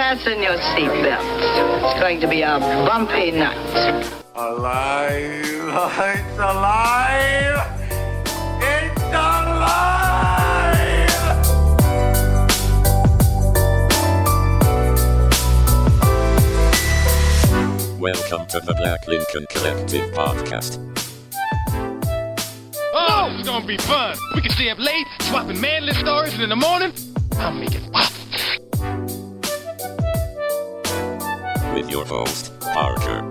Fasten your seatbelts. It's going to be a bumpy night. Alive! It's alive! It's alive! Welcome to the Black Lincoln Collective Podcast. Oh, this is gonna be fun. We can stay up late, swapping manly stories, and in the morning, I'll make it pop. With your host, Parker.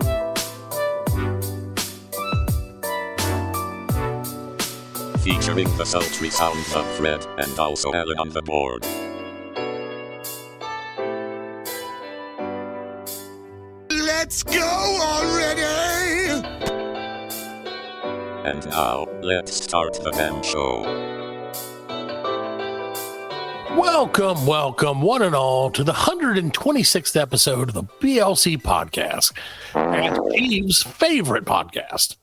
Featuring the sultry sounds of Fred and also Alan on the board. Let's go already! And now, let's start the damn show. Welcome, one and all, to the 126th episode of the BLC Podcast. And Steve's favorite podcast.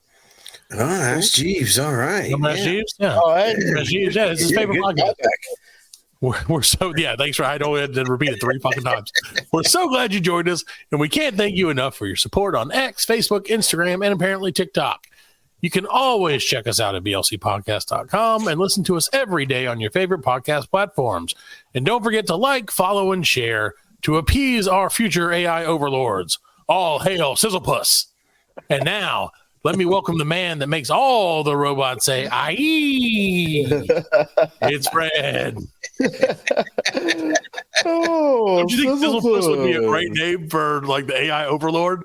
Oh, that's Jeeves. All right. That's Jeeves? Yeah. Oh, hey. That's Jeeves. Yeah, it's his favorite podcast. We're so, yeah, thanks for, I know I had to repeat it 3 fucking times. We're so glad you joined us, and we can't thank you enough for your support on X, Facebook, Instagram, and apparently TikTok. You can always check us out at blcpodcast.com and listen to us every day on your favorite podcast platforms. And don't forget to like, follow, and share to appease our future AI overlords. All hail Sizzlepuss. And now, let me welcome the man that makes all the robots say, "Aye." It's Fred. Oh, Don't you think Sizzlepuss would be a great name for like the AI overlord?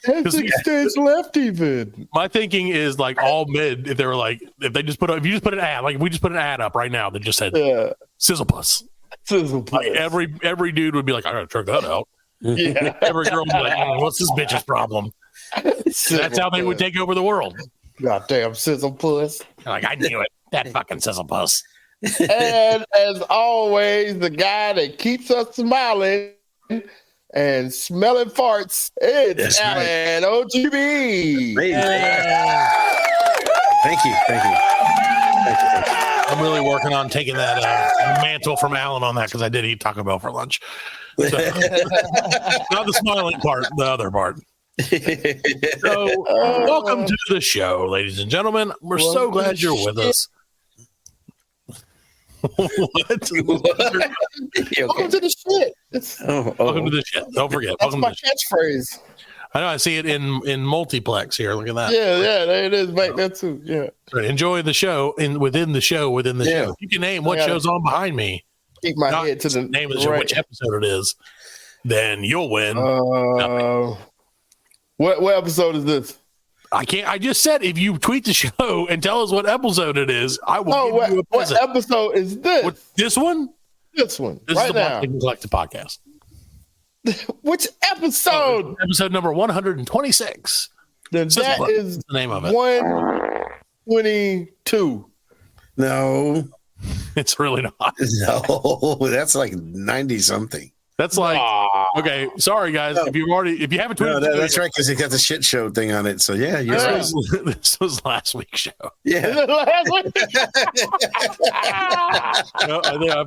Has stage left even. My thinking is like all mid. If they were like, if they just put, if you just put an ad, like if we just put an ad up right now that just said Sizzlepuss. Like every dude would be like, I gotta check that out. Yeah. Every girl would be like, oh, what's this bitch's problem? That's how they would take over the world. Goddamn Sizzlepuss. Like, I knew it. That fucking Sizzlepuss. And as always, the guy that keeps us smiling and smelling farts, it's Alan OGB. Thank you. I'm really working on taking that mantle from Alan on that because I did eat Taco Bell for lunch. So, not the smiling part, the other part. So, welcome to the show, ladies and gentlemen. We're so glad you're with us. What? Welcome to the shit. Welcome to the shit. Don't forget. That's Welcome my to the shit. catchphrase. I know. I see it in multiplex here. Look at that. Yeah, there it is back there too. Yeah. Right, enjoy the show within the show. If you can name what show's on behind me, Keep my head to the name of the show, which episode it is, then you'll win. What episode is this? I can't. I just said if you tweet the show and tell us what episode it is, I will give you a present. What episode is this? This one? This one. This right is the now. Black Collective Podcast. Which episode? Episode number 126. Then that is the name of it. 122. No, it's really not. No, that's like 90 something. That's like okay. Sorry, guys. If you haven't tweeted, that's right because it got the shit show thing on it. So yeah, you're right. This was last week's show. Yeah. I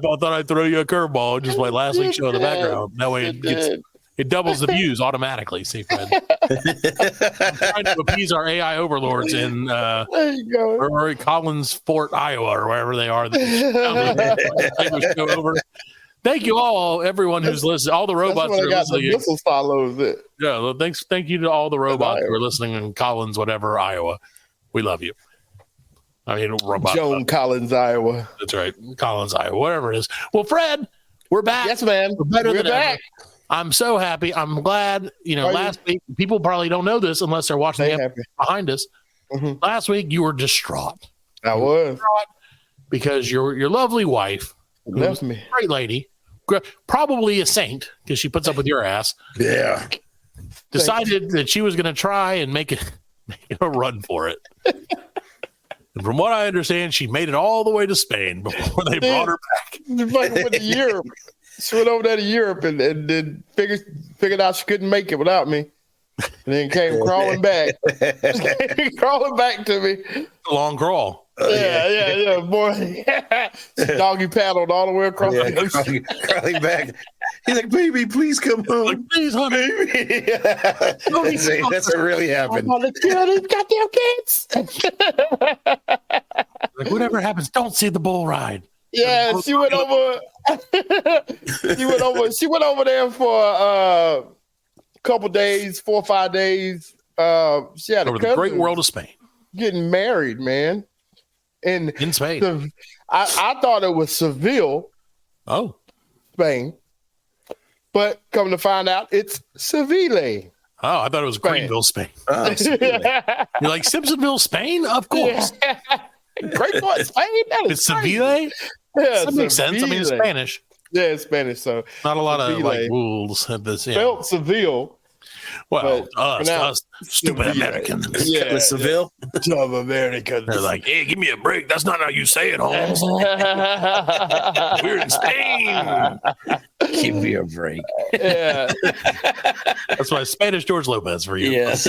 thought I'd throw you a curveball, just like last week's show in the background. That way it doubles the views automatically. See, Fred. I'm trying to appease our AI overlords in Collins Fort, Iowa, or wherever they are. Show over. Thank you all, everyone who's listening, all the robots that are listening. Missile follows it. Yeah, well, thank you to all the robots who are listening in Collins, whatever, Iowa. We love you. I mean, robot. Joan Collins, Iowa. That's right, Collins, Iowa, whatever it is. Well, Fred, we're back. Yes, man. We're better than back. Ever. I'm so happy. I'm glad. Last week, people probably don't know this unless they're watching the episode behind us. Mm-hmm. Last week, you were distraught. I was. Because your lovely wife, left me, great lady, probably a saint because she puts up with your ass. Yeah. Decided that she was going to try and make a run for it. And from what I understand, she made it all the way to Spain before they brought her back. Went to Europe. She went over there to Europe and then figured out she couldn't make it without me. And then came crawling back. Crawling back to me. Long crawl. Yeah, boy. Doggy paddled all the way across the ocean. Crawling back. He's like, baby, please come home. Like, please, honey. Baby. That's what really happened. I'm gonna kill these goddamn kids. Like, whatever happens, don't see the bull ride. Yeah, she went over. She went over there for a couple days, 4 or 5 days. She had Over the great world of Spain. Getting married, man. In Spain. I thought it was Seville. Oh. Spain. But come to find out, it's Seville. Oh, I thought it was Greenville, Spain. Oh, You're like, Simpsonville, Spain? Of course. Yeah. Great point, Spain. It's Seville? Yeah, that makes sense. I mean, it's Spanish. Yeah, it's Spanish. So not a lot of like rules at this. Spelled Seville. Well, us stupid Americans. Yeah, Seville. Dumb Americans. They're like, hey, give me a break. That's not how you say it, Holmes. We're in Spain. Give me a break. Yeah. That's why Spanish George Lopez for you. Yes.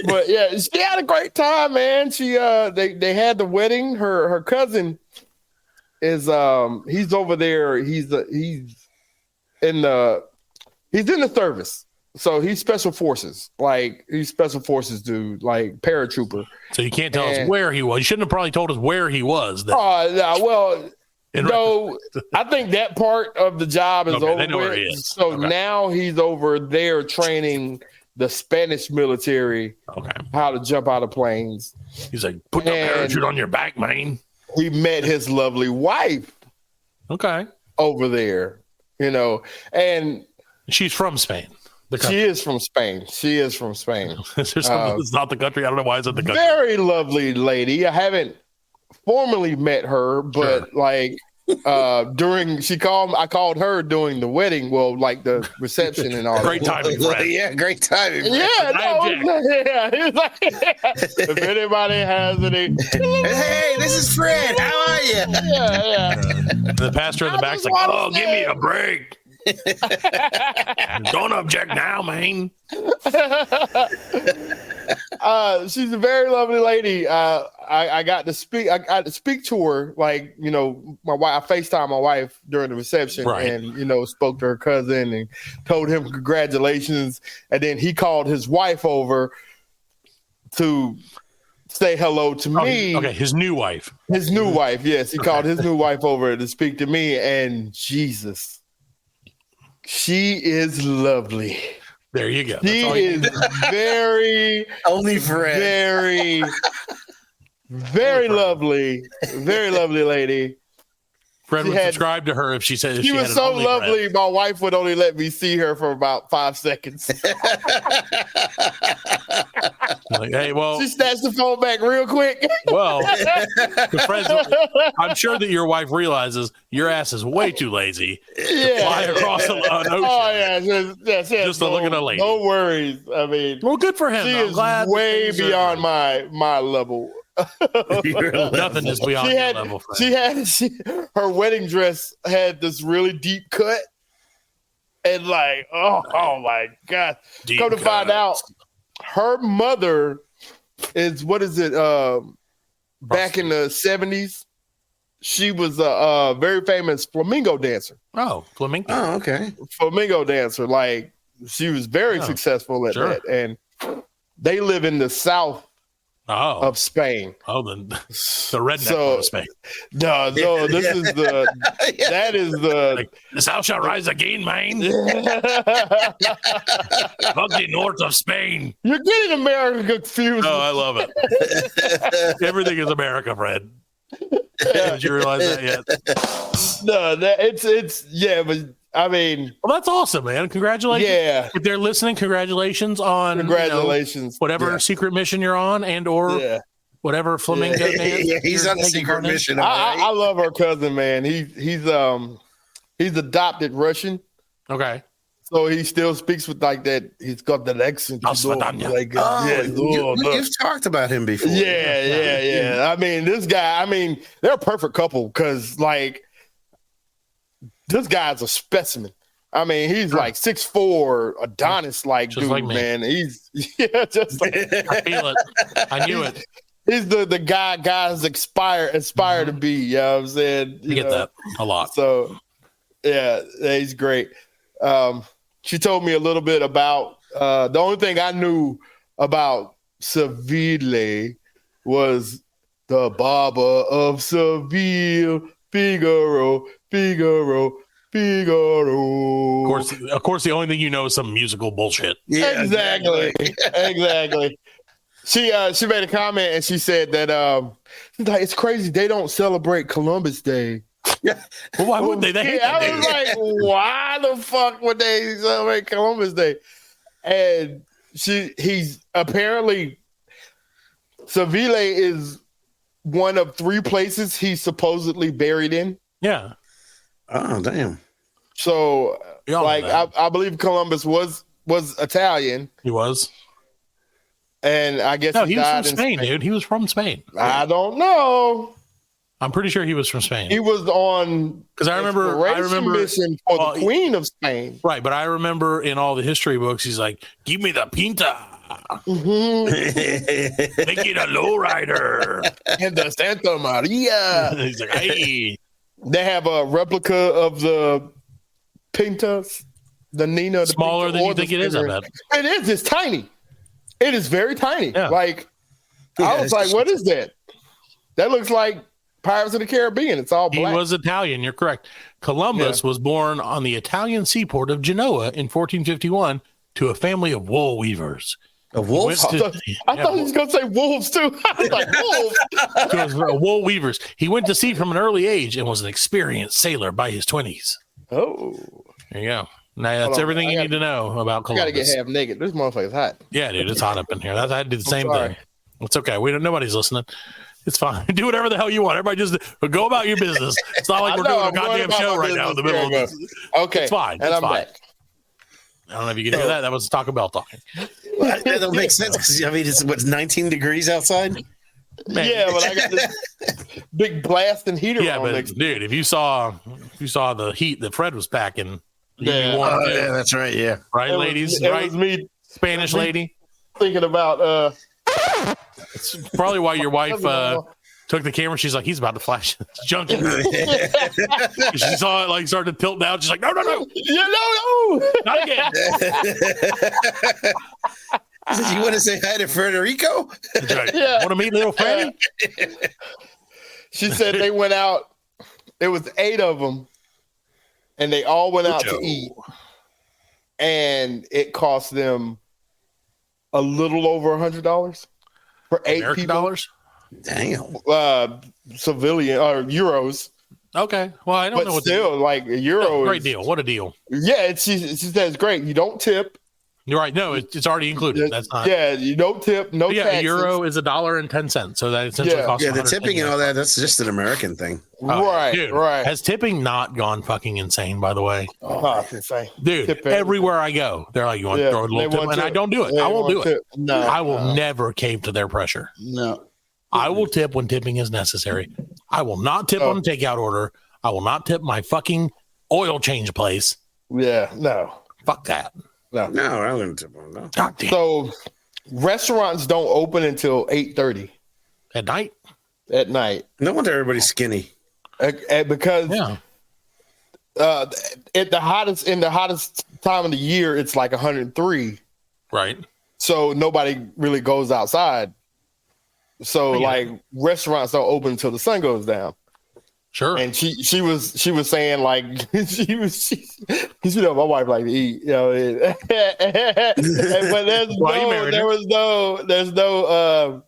But yeah, she had a great time, man. She they had the wedding. Her cousin is he's over there. He's in the service. So he's special forces. Like he's special forces dude, like paratrooper. So you can't tell us where he was. You shouldn't have probably told us where he was. Well, no, I think that part of the job is over. They know where he is. So now he's over there training the Spanish military how to jump out of planes. He's like, put the parachute on your back, man. He met his lovely wife. Okay. Over there, and she's from Spain. She is from Spain. It's not the country. I don't know why it's in the country. Very lovely lady. I haven't formally met her, but I called her during the wedding. Well, like the reception and all. Great timing, Brad. Yeah, great timing. Yeah, if anybody has any, hey, this is Fred. How are you? Yeah. The pastor in the back's like, "Oh, give me a break." Don't object now, man. She's a very lovely lady. I got to speak. I got to speak to her. Like my wife. I FaceTimed my wife during the reception, and spoke to her cousin and told him congratulations. And then he called his wife over to say hello to me. Okay, his new wife. His new wife. Yes, he called his new wife over to speak to me. And Jesus, she is lovely. There you go. She is very only Fred. Very lovely. Very lovely lady. Fred would subscribe to her if she said she was so lovely. My wife would only let me see her for about 5 seconds. Like, hey, well, she snatched the phone back real quick. Well, I'm sure that your wife realizes your ass is way too lazy to fly across an ocean. Oh yeah, just to look at a lady. No worries. I mean, well, good for him. She I'm is glad way beyond my level. Nothing is beyond your level. Her wedding dress had this really deep cut, and like, oh my God! Come to find out, her mother is back in the 70s. She was a very famous flamenco dancer. Oh, flamenco. Oh, okay. Flamingo dancer. Like she was very successful at that, and they live in the south of Spain. Oh, the redneck part of Spain. No, this is that is the the south shall rise again, man. Fuck the north of Spain. You're getting America confused. Oh, I love it. Everything is America, Fred. Did you realize that yet? No, but I mean, well, that's awesome, man. Congratulations. Yeah. If they're listening, congratulations on whatever secret mission you're on or whatever flamingo dance. Yeah, he's on a secret mission. I love her cousin, man. He's adopted Russian. Okay. So he still speaks with like that. He's got that accent. You've talked about him before. Yeah. I mean, this guy, they're a perfect couple because like this guy's a specimen. I mean, he's like 6'4", Adonis-like Just dude, like me. man. He's just like I feel it. I knew it. he's the guy guys aspire to be. You know what I'm saying? You get that a lot. So yeah, he's great. She told me a little bit about the only thing I knew about Seville was the Barber of Seville, Figaro. Of course, the only thing you know is some musical bullshit. Yeah, Exactly. She made a comment and she said that like, it's crazy they don't celebrate Columbus Day. Well, why would they? They hate that I day. was like, why the fuck would they celebrate Columbus Day? And he's apparently Seville is one of 3 places he's supposedly buried in. Yeah. Oh, damn. So, We all know like, that. I believe Columbus was Italian, He was. and I guess No, he was from died in Spain, dude. He was from Spain. I don't know. I'm pretty sure he was from Spain. He was on Because I remember mission for well, the Queen of Spain. right, but I remember in all the history books, he's like, "Give me the pinta, Mhm. make it a lowrider." And the Santa Maria. He's like, "Hey, They have a replica of the Pintas, the Nina. The smaller Pinta, than or you the think it is." I Spinner. bet. It is. It's tiny. It is very tiny. Yeah. Like, I was like, what is that? That looks like Pirates of the Caribbean. It's all He black. was Italian. You're correct. Columbus was born on the Italian seaport of Genoa in 1451 to a family of wool weavers. A wolf? Went to- I thought he was going to say wolves, too. I was like, wolves? to wool weavers. He went to sea from an early age and was an experienced sailor by his 20s. Oh. There you go. Now that's Hold on. everything you need to know about I got to Columbus. get half naked. This motherfucker's hot. Yeah, dude, it's hot up in here. I did the same sorry. thing. It's okay. Nobody's listening. It's fine. Do whatever the hell you want. Everybody just go about your business. It's not like I we're know, doing a I'm going goddamn about show my right now in the business. middle of There this. you go. Okay. It's fine. And It's I'm fine. back. I don't know if you can hear that. That was Taco Bell talking. That don't make sense because I mean, it's 19 degrees outside. Man. Yeah, but I got this big blasting heater Yeah, on but next. dude, if you saw the heat that Fred was packing, you'd Yeah. be warm Oh, too. yeah, that's right. Yeah. Right, It was- ladies? it Right? was me Spanish lady? thinking about It's probably why your wife took the camera. She's like, he's about to flash junkie. She saw it like started to tilt down. She's like, no, no. not again. He said, you want to say hi to Federico? That's right. Yeah. Want to meet little Franny? She said they went out. It was 8 of them, and they all went out to eat, and it cost them a little over $100 for 8 American people. dollars? Damn. Civilian or euros, Okay. Well, I don't but know what still, like a euro. great is- deal. What a deal. Yeah, she says it's great. You don't tip. You're right. No, it's already included. That's not. Yeah, you don't tip. No Yeah, taxes. a euro is $1.10. So that essentially Yeah. costs Yeah, the 110 tipping and all that, that's just an American thing. Oh, Right, dude, right. Has tipping not gone fucking insane, by the way? Oh, it's insane. Dude, Tip everywhere I go, they're like, you want to Yeah, throw a they little tip? want And I tip. don't do it. They I won't want do it. tip. No, I will never cave to their pressure. No. I will tip when tipping is necessary. I will not tip on a takeout order. I will not tip my fucking oil change place. Yeah, no. Fuck that. No, I wouldn't tip on no. God damn. So restaurants don't open until 8:30 At night? at night No wonder everybody's skinny. because Yeah. in the hottest time of the year, it's like 103. Right. So nobody really goes outside. So Yeah. like restaurants don't open until the sun goes down. Sure. And she was saying like you know my wife like to eat, you know. But Why you married her? there's no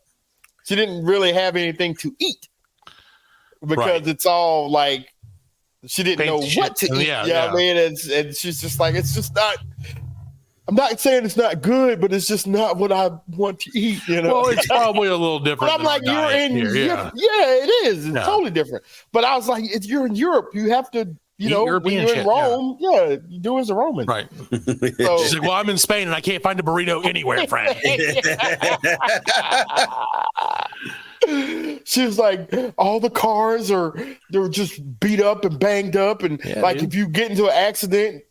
she didn't really have anything to eat because Right. it's all like she didn't know Fancy what to shit. eat. Yeah, You know what I mean? And she's just like, it's just not. I'm not saying it's not good, but it's just not what I want to eat. You know. Well, it's probably a little different. But I'm than like, our you're diet in here. Europe. Yeah, it is. It's Yeah. totally different. But I was like, if you're in Europe, you have to, you Eat know, European when you're in shit, Rome, you do as a Roman. Right. So, She's like, well, I'm in Spain and I can't find a burrito anywhere, Frank. she was like, all the cars they're just beat up and banged up. And Yeah, like, dude. if you get into an accident,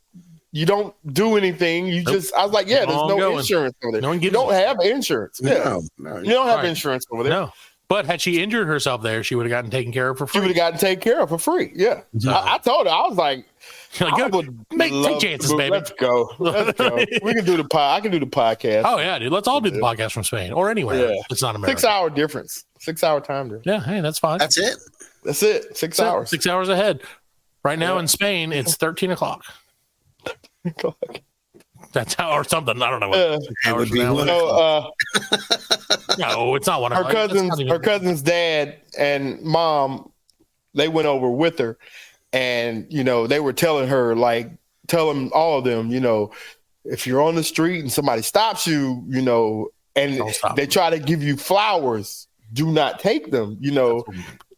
You don't do anything. You just, I was like, yeah, there's no insurance over there. No one you don't have insurance. Yeah. No. You don't have insurance over there. No. But had she injured herself there, she would have gotten taken care of for free. She would have gotten taken care of for free. Yeah. I told her, I was like, take chances, baby. Let's go. We can do the I can do the podcast. Oh yeah, dude. Let's all do the podcast from Spain or anywhere. Yeah. It's not America. 6 hour difference. 6 hour time difference. Yeah. Hey, that's fine. That's it. 6 hours. 6 hours ahead. Right now in Spain, it's 13 o'clock. That's how, or something. I don't know. It would be no, it's not one of her cousin's dad and mom. They went over with her, and they were telling her, like, telling all of them, if you're on the street and somebody stops you, and they try to give you flowers, do not take them.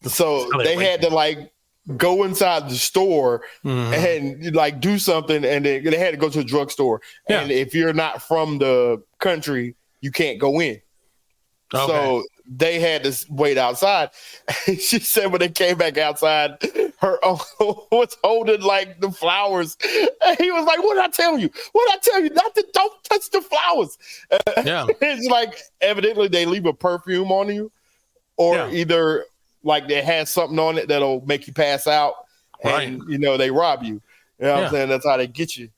So they had to like go inside the store and like do something, and they had to go to a drugstore. Yeah. And if you're not from the country, you can't go in. Okay. So they had to wait outside. She said when they came back outside, her uncle was holding like the flowers. And he was like, "What did I tell you? What did I tell you? Don't touch the flowers." Yeah, it's like evidently they leave a perfume on you, or either like they had something on it that'll make you pass out, and they rob you. You know what I'm saying? That's how they get you.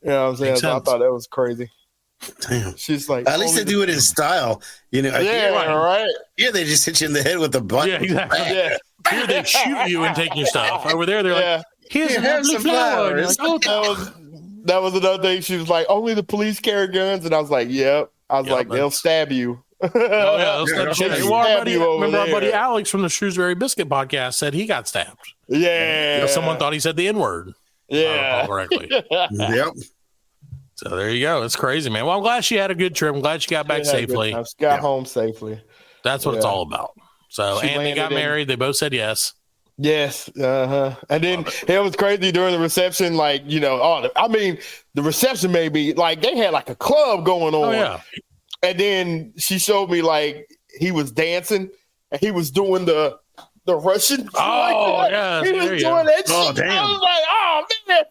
You know what I'm saying? So I thought that was crazy. Damn. She's like, at least they do it in style. Right. Yeah, they just hit you in the head with the butt. Yeah, exactly. Yeah. Here they shoot you and take your stuff. Over there, they're like, here's some flowers. Like, that was another thing. She was like, only the police carry guns, and I was like, yep. I was like, they'll stab you. They'll stab you. Remember our buddy Alex from the Shrewsbury Biscuit podcast said he got stabbed. Yeah. Someone thought he said the N-word. Yeah. Correctly. Yep. So there you go. It's crazy, man. Well, I'm glad she had a good trip. I'm glad she got back safely. She got home safely. That's what it's all about. So, and they got married. They both said yes. Yes. And then it was crazy during the reception. Like, the reception made me like they had like a club going on. Oh, yeah. And then she showed me like he was dancing and he was doing the Russian. Oh, yeah. He was doing that shit. Oh, damn. I was like, oh, man.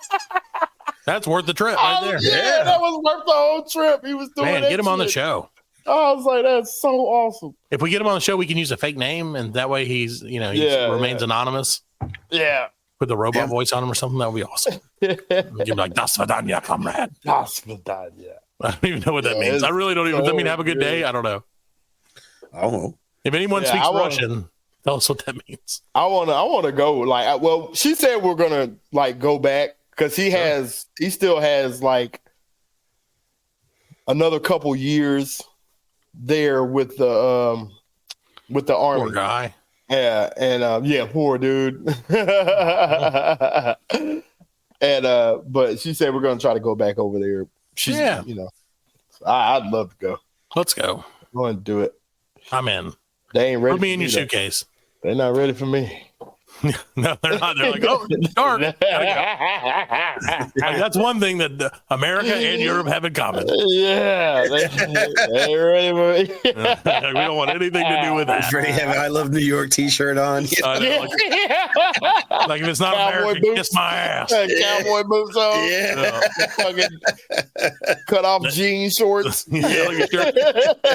That's worth the trip right there. Yeah, that was worth the whole trip. He was doing that. Get him on the show. I was like, that's so awesome. If we get him on the show, we can use a fake name, and that way he remains anonymous. Yeah. Put the robot voice on him or something. That would be awesome. Give him like, Das Vidanya, comrade. Das Vidanya. I don't even know what that means. I really don't even. Does that mean have a good day? I don't know. Oh. If anyone speaks Russian, tell us what that means. I wanna go. Like, well, she said we're gonna like go back because he still has like another couple years there with the army. Poor guy. Yeah, and poor dude. And but she said we're gonna try to go back over there. She's, I'd love to go. Let's go. Go and do it. I'm in. They ain't ready. Put me in your suitcase. They're not ready for me. No, they're not. They're like, oh, it's dark. Like, that's one thing that America and Europe have in common. Yeah, they ain't ready for me. We don't want anything to do with that. Ready to have an I Love New York t-shirt on. Like if it's not cowboy American, boots. Kiss my ass. Cowboy boots on. Yeah. Fucking cut off jean shorts. Yeah, like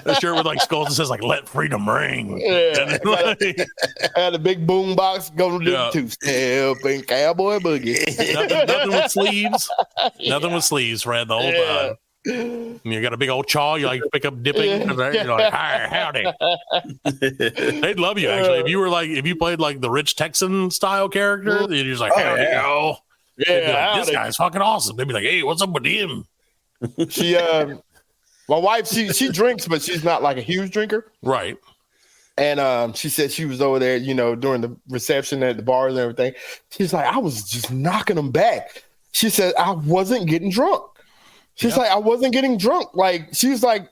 a shirt with like skulls that says like "Let Freedom Ring." Yeah, had a big boom box going to do two-step and cowboy boogie. Nothing with sleeves. Nothing with sleeves, Fred. The whole time. You got a big old chaw. You like pick up dipping. You're like, hi, howdy. They'd love you actually if you played like the rich Texan style character. You're just like, howdy, yo. Yeah, like, this guy's fucking awesome. They'd be like, hey, what's up with him? She, my wife, she drinks, but she's not like a huge drinker, right? And she said she was over there, during the reception at the bars and everything. She's like, I was just knocking them back. She said, I wasn't getting drunk. She's like, I wasn't getting drunk. Like, she was like,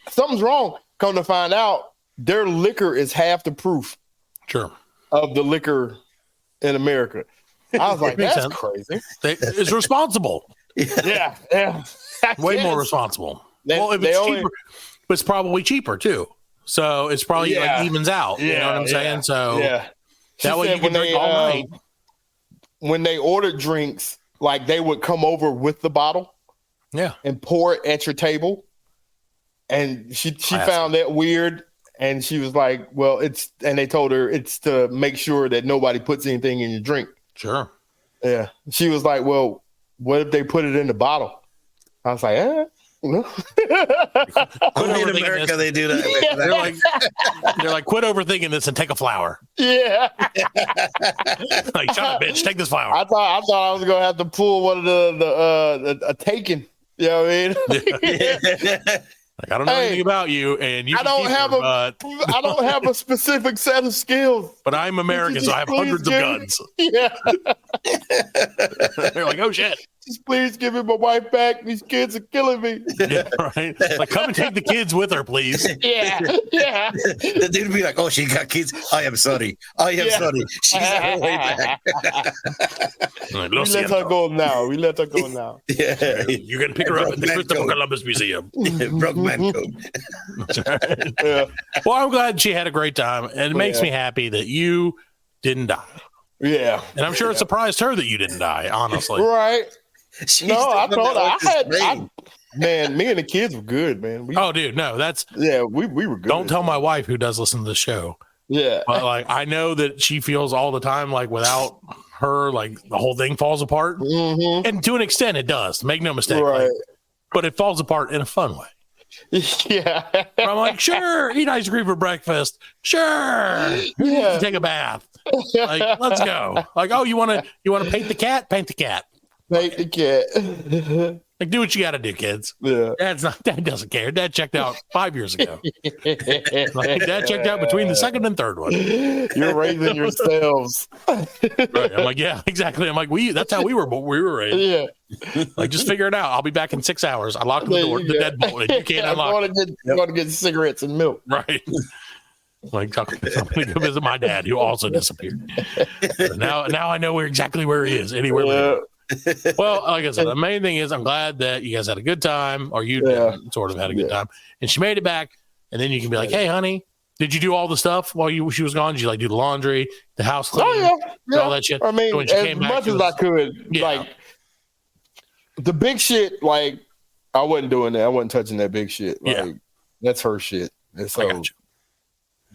something's wrong. Come to find out, their liquor is half the proof of the liquor in America. I was like, that's crazy. It's responsible. Yeah. Way more responsible. If it's cheaper, but it's probably cheaper too. So it's probably like evens out. You know what I'm saying? So that way you can drink all night. When they ordered drinks, like they would come over with the bottle, and pour it at your table. And she found that weird, and she was like, "Well, and they told her it's to make sure that nobody puts anything in your drink." Sure. Yeah. She was like, "Well, what if they put it in the bottle?" I was like, no. Only in America they do that. Yeah. They're like, quit overthinking this and take a flower. Yeah. Like, shut up, bitch. Take this flower. I thought I was gonna have to pull one of the taken. You know what I mean? Like, I don't know anything about you, and you. I don't have a specific set of skills. But I'm American, so I have hundreds of guns. Yeah. They're like, oh shit. Just please give me my wife back. These kids are killing me. Yeah, right. Like, come and take the kids with her, please. Yeah. The dude would be like, "Oh, she got kids. I am sorry. Sorry. She's on her way back." Like, we let her go now. Yeah. You're gonna pick her up at the Christopher Columbus Museum. Broke man code. Right. Yeah. Well, I'm glad she had a great time, and it makes me happy that you didn't die. Yeah. And I'm sure it surprised her that you didn't die, honestly. Right. I told her. Man, me and the kids were good, man. Dude, no, we were good. Don't tell my wife, who does listen to the show. Yeah. But like, I know that she feels all the time like without her, like the whole thing falls apart. Mm-hmm. And to an extent, it does. Make no mistake. Right. Like, but it falls apart in a fun way. Yeah. I'm like, sure, eat ice cream for breakfast. Sure. Take a bath. Like, let's go. Like, oh, you want to paint the cat? Paint the cat. Paint the cat. Like, do what you got to do, kids. Yeah. Dad doesn't care. Dad checked out 5 years ago. Like, Dad checked out between the second and third one. You're raising yourselves. Right. I'm like, yeah, exactly. I'm like, that's how we were raised. Yeah. Like, just figure it out. I'll be back in 6 hours. I locked the door, the deadbolt, and you can't unlock it. I'm going to get cigarettes and milk. Right. Like, I'm going to go visit my dad, who also disappeared. Now I know exactly where he is. Anywhere. Well, like I said, the main thing is I'm glad that you guys had a good time, or you sort of had a good time, and she made it back. And then you can be like, "Hey, honey, did you do all the stuff while she was gone? Did you like do the laundry, the house cleaning, all that shit?" I mean, so when she came back, much as I could. Yeah. Like the big shit, like I wasn't doing that. I wasn't touching that big shit. Like that's her shit. And so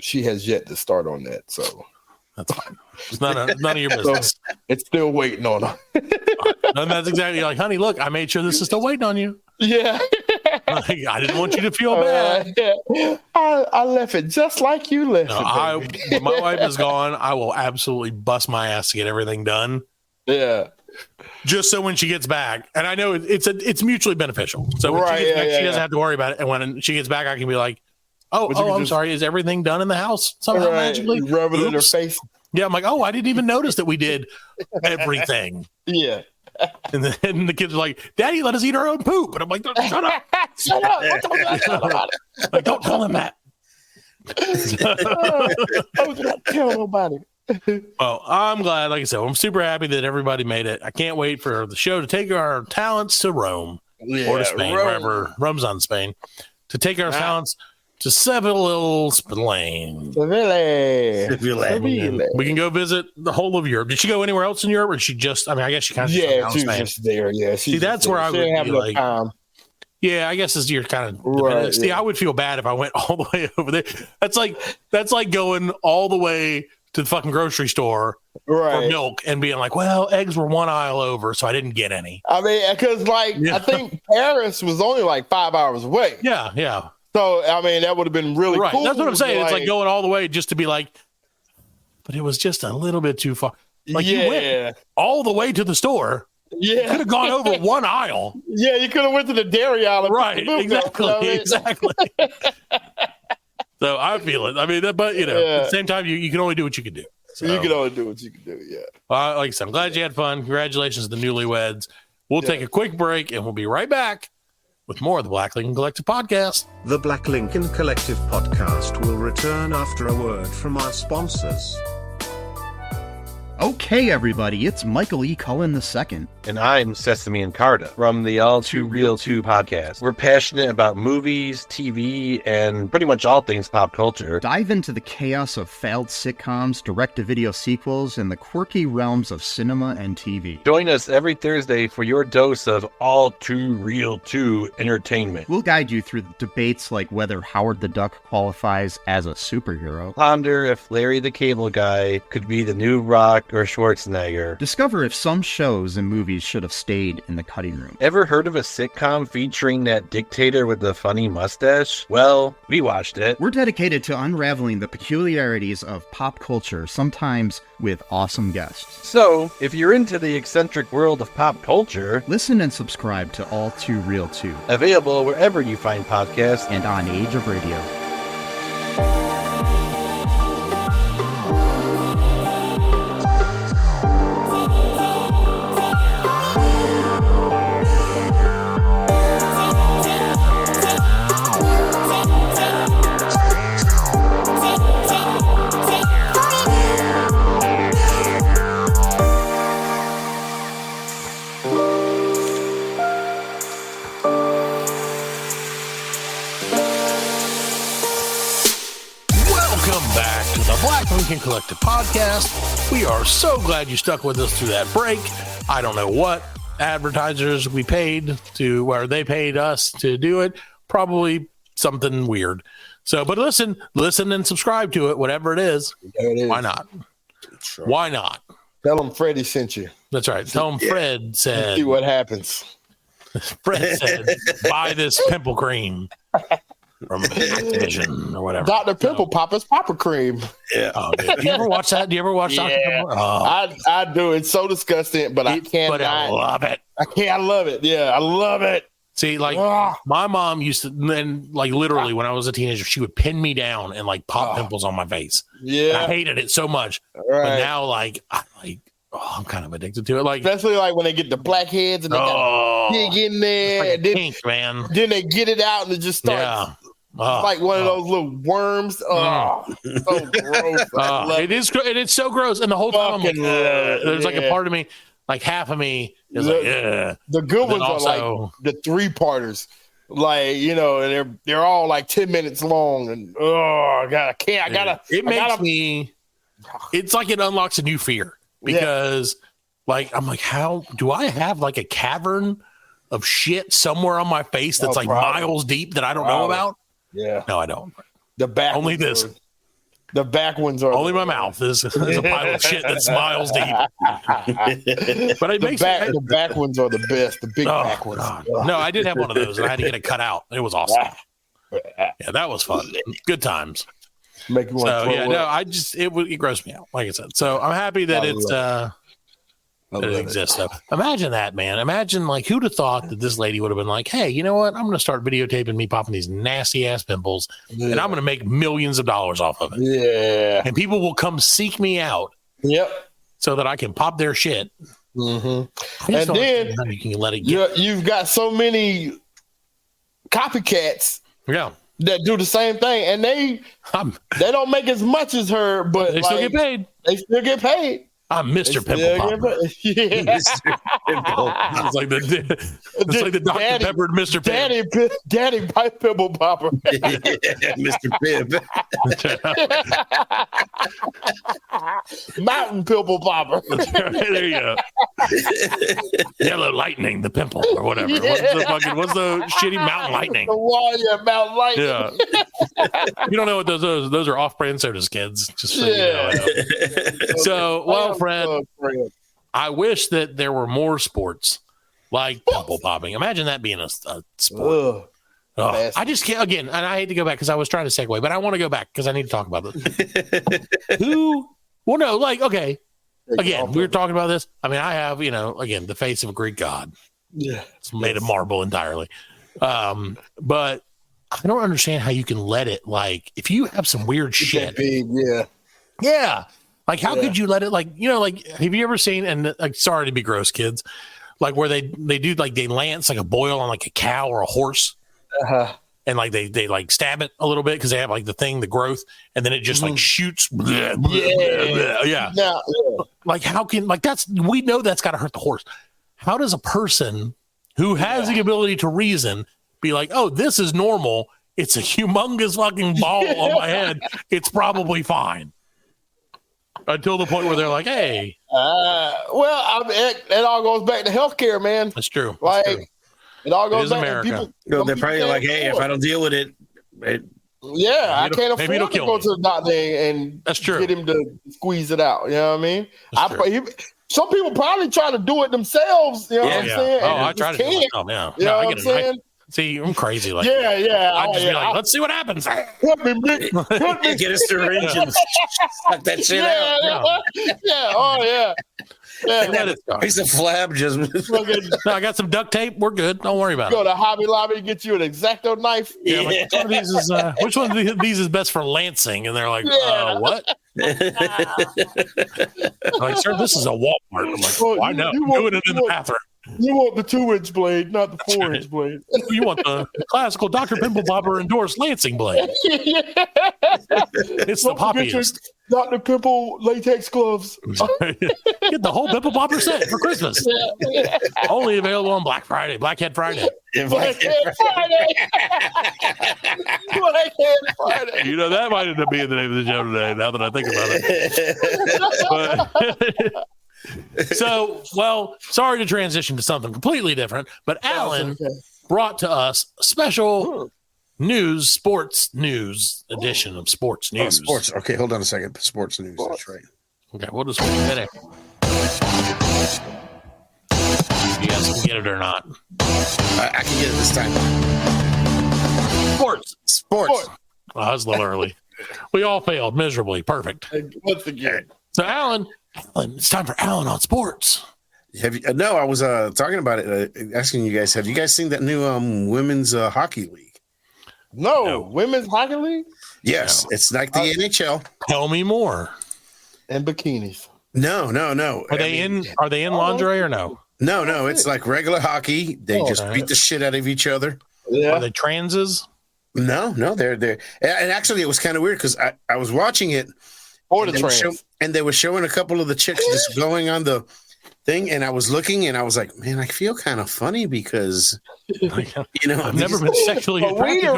she has yet to start on that. So that's fine. It's none of your business. So it's still waiting on her. And that's exactly like, honey, look, I made sure this is still waiting on you. Yeah. Like, I didn't want you to feel bad. I left it just like you left it. When my wife is gone, I will absolutely bust my ass to get everything done. Yeah. Just so when she gets back, and I know it's mutually beneficial. So when she gets back, she doesn't have to worry about it. And when she gets back, I can be like, I'm sorry, is everything done in the house somehow magically? Rub it in her face. Yeah, I'm like, I didn't even notice that we did everything. Yeah. And then the kids are like, Daddy, let us eat our own poop. And I'm like, shut up. Shut up. Like, don't tell him that. I was not telling nobody. Well, I'm glad. Like I said, I'm super happy that everybody made it. I can't wait for the show to take our talents to Rome or to Spain, wherever Rome's on Spain, to take our talents to Seville, Spain. We can go visit the whole of Europe. Did she go anywhere else in Europe, or did she just? I mean, I guess she kind of she was just there. Yeah, see, that's where I would be like. Yeah, I guess as you're kind of right. See, I would feel bad if I went all the way over there. That's like going all the way to the fucking grocery store for milk and being like, well, eggs were one aisle over, so I didn't get any. I mean, because I think Paris was only like 5 hours away. Yeah. So, I mean, that would have been really cool. That's what I'm saying. It's like going all the way just to be like, but it was just a little bit too far. Like you went all the way to the store. Yeah. You could have gone over one aisle. Yeah, you could have went to the dairy aisle. Right, exactly. So I feel it. I mean, but, at the same time, you can only do what you can do. So, you can only do what you can do, yeah. Like I said, I'm glad you had fun. Congratulations to the newlyweds. We'll take a quick break, and we'll be right back with more of the Black Lincoln Collective Podcast. The Black Lincoln Collective Podcast will return after a word from our sponsors. Okay, everybody, it's Michael E. Cullen II. And I'm Sesame and Carta from the All Too Real 2 podcast. We're passionate about movies, TV, and pretty much all things pop culture. Dive into the chaos of failed sitcoms, direct-to-video sequels, and the quirky realms of cinema and TV. Join us every Thursday for your dose of All Too Real 2 entertainment. We'll guide you through debates like whether Howard the Duck qualifies as a superhero. Ponder if Larry the Cable Guy could be the new Rock or Schwarzenegger. Discover if some shows and movies should have stayed in the cutting room. Ever heard of a sitcom featuring that dictator with the funny mustache? Well, we watched it. We're dedicated to unraveling the peculiarities of pop culture, sometimes with awesome guests. So, if you're into the eccentric world of pop culture, listen and subscribe to All Too Real 2. Available wherever you find podcasts and on Age of Radio. Lincoln Collective Podcast. We are so glad you stuck with us through that break. I don't know what advertisers we paid to, or they paid us to do it. Probably something weird. So, but listen and subscribe to it, whatever it is. There it is. Why not? Sure. Why not? Tell them Freddie sent you. That's right. Tell them Fred said. See what happens. Fred said, buy this pimple cream. From Activision or whatever. Dr. Pimple Popper's Popper Cream. Yeah. Oh, do you ever watch that? Do you ever watch Dr. Pimple? Oh. I do. It's so disgusting, but I can't. But I love it. I love it. Yeah, I love it. See, like my mom used to, then like literally when I was a teenager, she would pin me down and like pop pimples on my face. Yeah. And I hated it so much. Right. But now I'm kind of addicted to it. Like, especially like when they get the blackheads and they gotta dig in there. Like and then, pink, man. Then they get it out and it just starts. Yeah. Like one of those little worms. So gross. It is so gross. And the whole time I'm like, there's like a part of me, like half of me is like, yeah. The good ones are like the 3-parters. Like, you know, and they're all like 10 minutes long. And it's like it unlocks a new fear because like, I'm like, how do I have like a cavern of shit somewhere on my face that's miles deep that I don't know about? Yeah. No, I don't. The back only this. The back ones are only my mouth is a pile of shit that's miles deep. But it makes the back ones are the best. The big back ones. No, I did have one of those, and I had to get it cut out. It was awesome. Yeah, that was fun. Good times. Make you want to throw up. It grossed me out. Like I said, so I'm happy that that it exists. So imagine that, man. Imagine like who'd have thought that this lady would have been like, hey, you know what? I'm going to start videotaping me popping these nasty ass pimples and I'm going to make millions of dollars off of it. Yeah. And people will come seek me out. Yep. So that I can pop their shit. Mm-hmm. And then you can let it get. You've got so many copycats. Yeah. That do the same thing. And they don't make as much as her, but they still get paid. They still get paid. I'm Mr. Pimple Popper. Yeah. Mr. Pimple. It's like the Dr. Pepper and Mr. Pimp. Daddy Pimple Popper. Yeah, Mr. Pimp. Mountain Pimple Popper. There you go. Yellow Lightning, the pimple, or whatever. Yeah. What's the shitty Mountain Lightning? Mountain Lightning. Yeah. You don't know what those are off-brand sodas, kids. Just so you know. So, well, Fred, I wish that there were more sports like pimple popping. Imagine that being a sport. I just can't, again, and I hate to go back because I was trying to segue, but I want to go back because I need to talk about this. Okay. Again, we were talking about this. I mean, I have, again, the face of a Greek god. Yeah. It's made of marble entirely. But I don't understand how you can let it, like, if you have some weird shit. Big, yeah. Yeah. Like, how could you let it, like, have you ever seen, and like, sorry to be gross, kids, like where they do, like, they lance like a boil on like a cow or a horse. Uh-huh. And like they like stab it a little bit because they have like the growth, and then it just like shoots. Yeah. like how can we know that's got to hurt the horse. How does a person who has the ability to reason be like, oh, this is normal? It's a humongous fucking ball on my head. It's probably fine. Until the point where they're like, hey. It all goes back to healthcare, man. That's true. Like, true. It all goes back America. to people. They're probably like, hey, if I don't deal with it, I can't afford to go to the doctor and that's true. Get him to squeeze it out. You know what I mean? Some people probably try to do it themselves. You know what I'm saying? Oh, I tried to do it myself. Yeah. You know what I'm saying? See, I'm crazy. Like, I just be like, let's see what happens. Put me, get a syringe and suck that shit out. Piece of flab just. No, I got some duct tape. We're good. Don't worry about it. Go to Hobby Lobby and get you an X-Acto knife. Yeah, like, which one of these is best for lancing? And they're like, what? Like, sir, this is a Walmart. I'm like, I know. Doing it in the bathroom. You want the 2-inch blade, not the 4-inch blade. You want the classical Dr. Pimple Popper endorsed lancing blade. It's the poppiest. Dr. Pimple latex gloves. Get the whole Pimple Popper set for Christmas. Only available on Black Friday, Blackhead Friday. Blackhead Friday. You know, that might end up being the name of the show today, now that I think about it. So, sorry to transition to something completely different, but Alan brought to us a special sports news edition of Sports News. Sports. Okay, hold on a second. Sports news. That's right. Okay, we'll just wait a minute. You guys can get it or not. I can get it this time. Sports. Well, that was a little early. We all failed miserably. Perfect. Once again. So, Alan, it's time for Alan on sports. Have you? No, I was talking about it, asking you guys. Have you guys seen that new women's hockey league? No, women's hockey league. Yes, it's like the NHL. Tell me more. And bikinis. No. Are they in lingerie or no? No. It's like regular hockey. They just beat the shit out of each other. Yeah. Are they transes? No. They're and actually it was kind of weird because I was watching it. Or the trans. And they were showing a couple of the chicks just going on the thing, and I was looking, and I was like, man, I feel kind of funny because, I've never been sexually attracted to a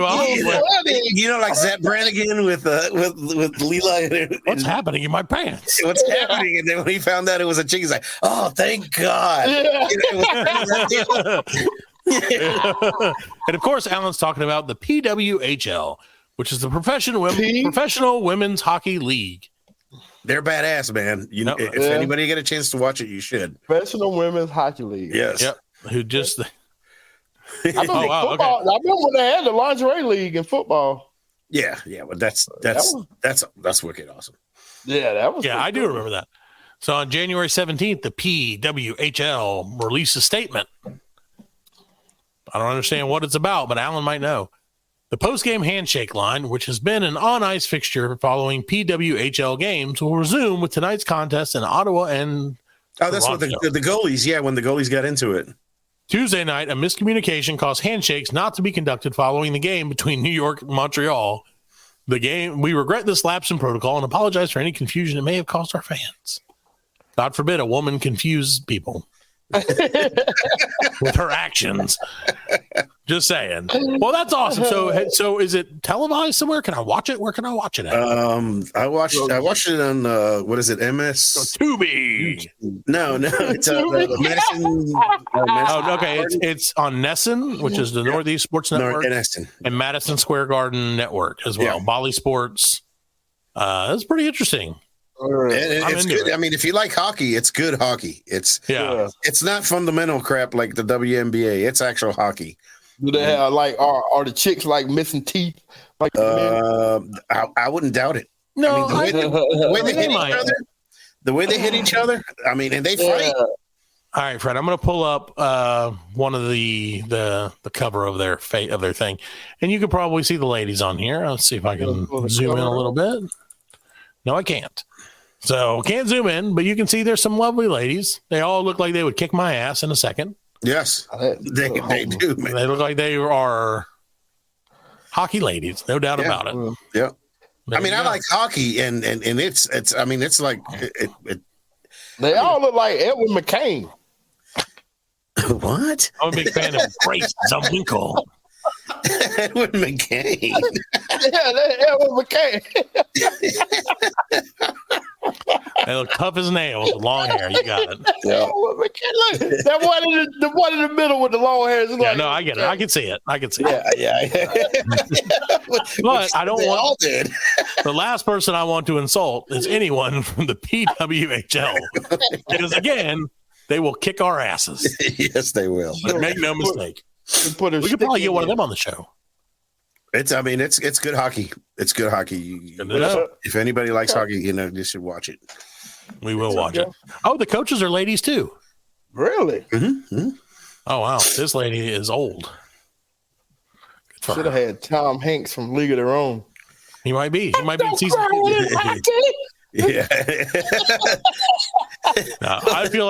like Zach Brannigan with Leela. What's happening in my pants? What's happening? And then when he found out it was a chick, he's like, oh, thank God. And of course, Alan's talking about the PWHL, which is the Professional Women's Hockey League. They're badass, man. If anybody get a chance to watch it, you should. Professional Women's Hockey League. Yes. Yep. Who just? I remember when they had the lingerie league in football. Yeah, but that's wicked awesome. Yeah, that was. Yeah, I do remember that. So on January 17th, the PWHL released a statement. I don't understand what it's about, but Alan might know. The post-game handshake line, which has been an on-ice fixture following PWHL games, will resume with tonight's contest in Ottawa and that's what the goalies, when the goalies got into it. Tuesday night, a miscommunication caused handshakes not to be conducted following the game between New York and Montreal. We regret this lapse in protocol and apologize for any confusion it may have caused our fans. God forbid a woman confuse people with her actions. Just saying. Well, that's awesome. So is it televised somewhere? Can I watch it? Where can I watch it at? I watched it on what is it? MS Tubi. No, it's Madison. Okay. It's on Nesson, which is the Northeast Sports Network, and Madison Square Garden Network as well. Bally Sports. That's pretty interesting. It's good. I mean, if you like hockey, it's good hockey. It's not fundamental crap like the WNBA. It's actual hockey. Do they have are the chicks like missing teeth? Like I wouldn't doubt it. No, I mean, the way they hit each other. The way they hit each other. I mean, and they fight. All right, Fred. I'm going to pull up one of the cover of their thing, and you can probably see the ladies on here. Let's see if I can zoom in a little bit. No, I can't. So can't zoom in, but you can see there's some lovely ladies. They all look like they would kick my ass in a second. Yes, they do. Man. They look like they are hockey ladies, no doubt about it. Yeah. I mean, I like hockey, and it's. I mean, it's like They all look like Edward McCain. What? I'm a big fan of Grace Zumwinkle. Edward McCain. Yeah, Edward McCain. They look tough as nails with long hair. You got it. Yeah. Look, that one in the middle with the long hair. Yeah, no, I get it. I can see it. Yeah. But I don't want. All did. The last person I want to insult is anyone from the PWHL, because again, they will kick our asses. Yes, they will. But make no mistake. We could probably get one of them on the show. It's good hockey. It's good hockey. If anybody likes hockey, you should watch it. We will watch it. Oh, the coaches are ladies too. Really? Mm-hmm. Oh wow, this lady is old. Should have had Tom Hanks from League of Their Own. He might be. He might be in season 2. Yeah. No, I feel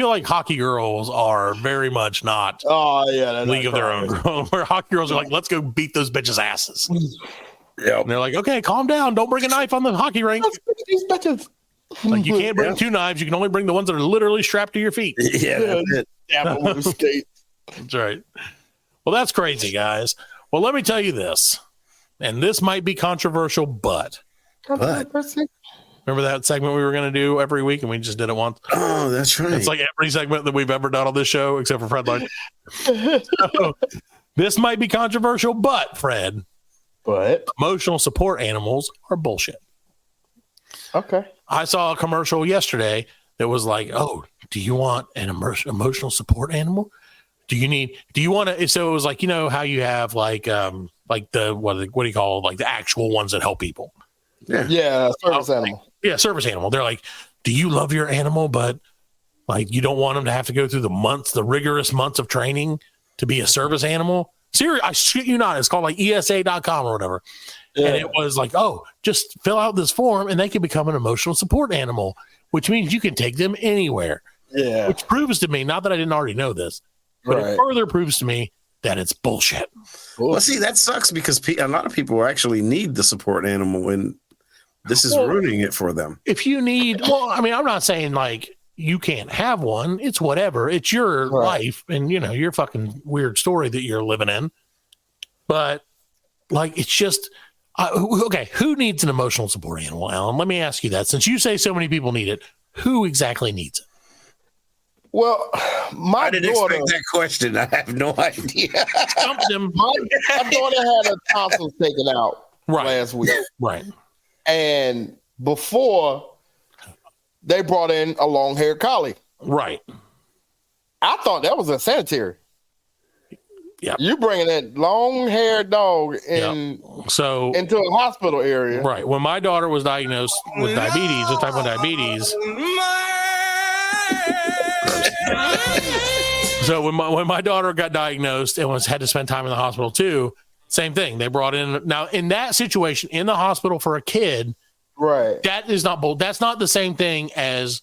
like hockey girls are very much not. Oh yeah, League of Their Own. Where hockey girls are like, let's go beat those bitches' asses. Yeah. And they're like, okay, calm down. Don't bring a knife on the hockey rink. These bitches. Like you can't bring 2 knives. You can only bring the ones that are literally strapped to your feet. Yeah, that's it. That's right. Well, that's crazy, guys. Well, let me tell you this, and this might be controversial, but remember that segment we were going to do every week, and we just did it once? Oh, that's right. It's like every segment that we've ever done on this show, except for Fred Line. So, this might be controversial, but Fred, emotional support animals are bullshit. Okay. I saw a commercial yesterday that was like, "Oh, do you want an emotional support animal? Do you want to?" So it was like, how you have like the what do you call like the actual ones that help people? Yeah, service animal. Yeah, service animal. They're like, do you love your animal, but like you don't want them to have to go through the rigorous months of training to be a service animal? Seriously, I shit you not. It's called like ESA.com or whatever. Yeah. And it was like, oh, just fill out this form and they can become an emotional support animal, which means you can take them anywhere. Yeah. Which proves to me, not that I didn't already know this, but it further proves to me that it's bullshit. Well, see, that sucks because a lot of people actually need the support animal, and this is ruining it for them. If you need, I'm not saying like you can't have one. It's whatever. It's your life and, your fucking weird story that you're living in. But like, it's just, okay, who needs an emotional support animal, Alan? Let me ask you that. Since you say so many people need it, who exactly needs it? Well, I didn't expect that question. I have no idea. Stumped him. My daughter had her tonsils taken out last week. Right. And before, they brought in a long-haired collie. Right. I thought that was unsanitary. Yeah. You bringing that long-haired dog into a hospital area. Right. When my daughter was diagnosed with diabetes, with type 1 diabetes. So when my daughter got diagnosed and had to spend time in the hospital too, same thing. They brought in, now in that situation in the hospital for a kid, right? That's not the same thing as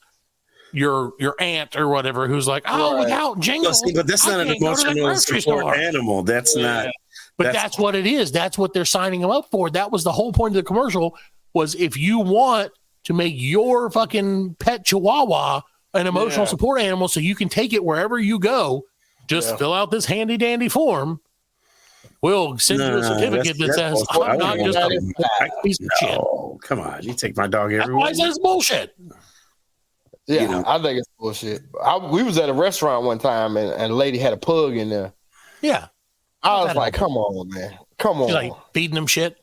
your aunt or whatever who's like, without Jingle, but that's not an emotional support animal. That's not. But that's what it is. That's what they're signing them up for. That was the whole point of the commercial. Was if you want to make your fucking pet Chihuahua an emotional support animal, so you can take it wherever you go, just fill out this handy dandy form. We'll send you a certificate that says I'm not just a piece of shit. Come on, you take my dog everywhere. Why is that bullshit? Yeah, I think it's bullshit. We was at a restaurant one time and a lady had a pug in there. Yeah. I was like, come on, man. Come on. She's like feeding them shit.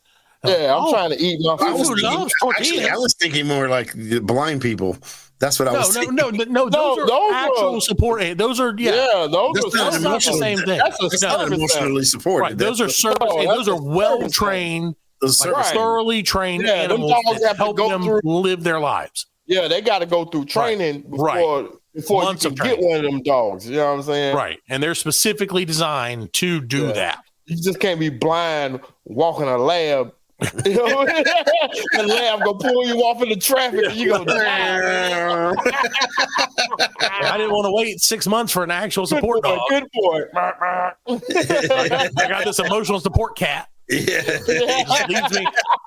Yeah, I'm trying to eat my food. I was thinking more like the blind people. That's what I was thinking. No, those are actual support. Those are, that's not the same thing. That's not emotionally supported. Right. Those are service. Those are well-trained, thoroughly trained animals that help them live their lives. Yeah, they got to go through training before Months you can get one of them dogs. You know what I'm saying? Right. And they're specifically designed to do that. You just can't be blind walking a lab. You know, the lab gonna pull you off in the traffic and you go die. I didn't want to wait 6 months for an actual support dog. Good boy. I got this emotional support cat. Yeah. It just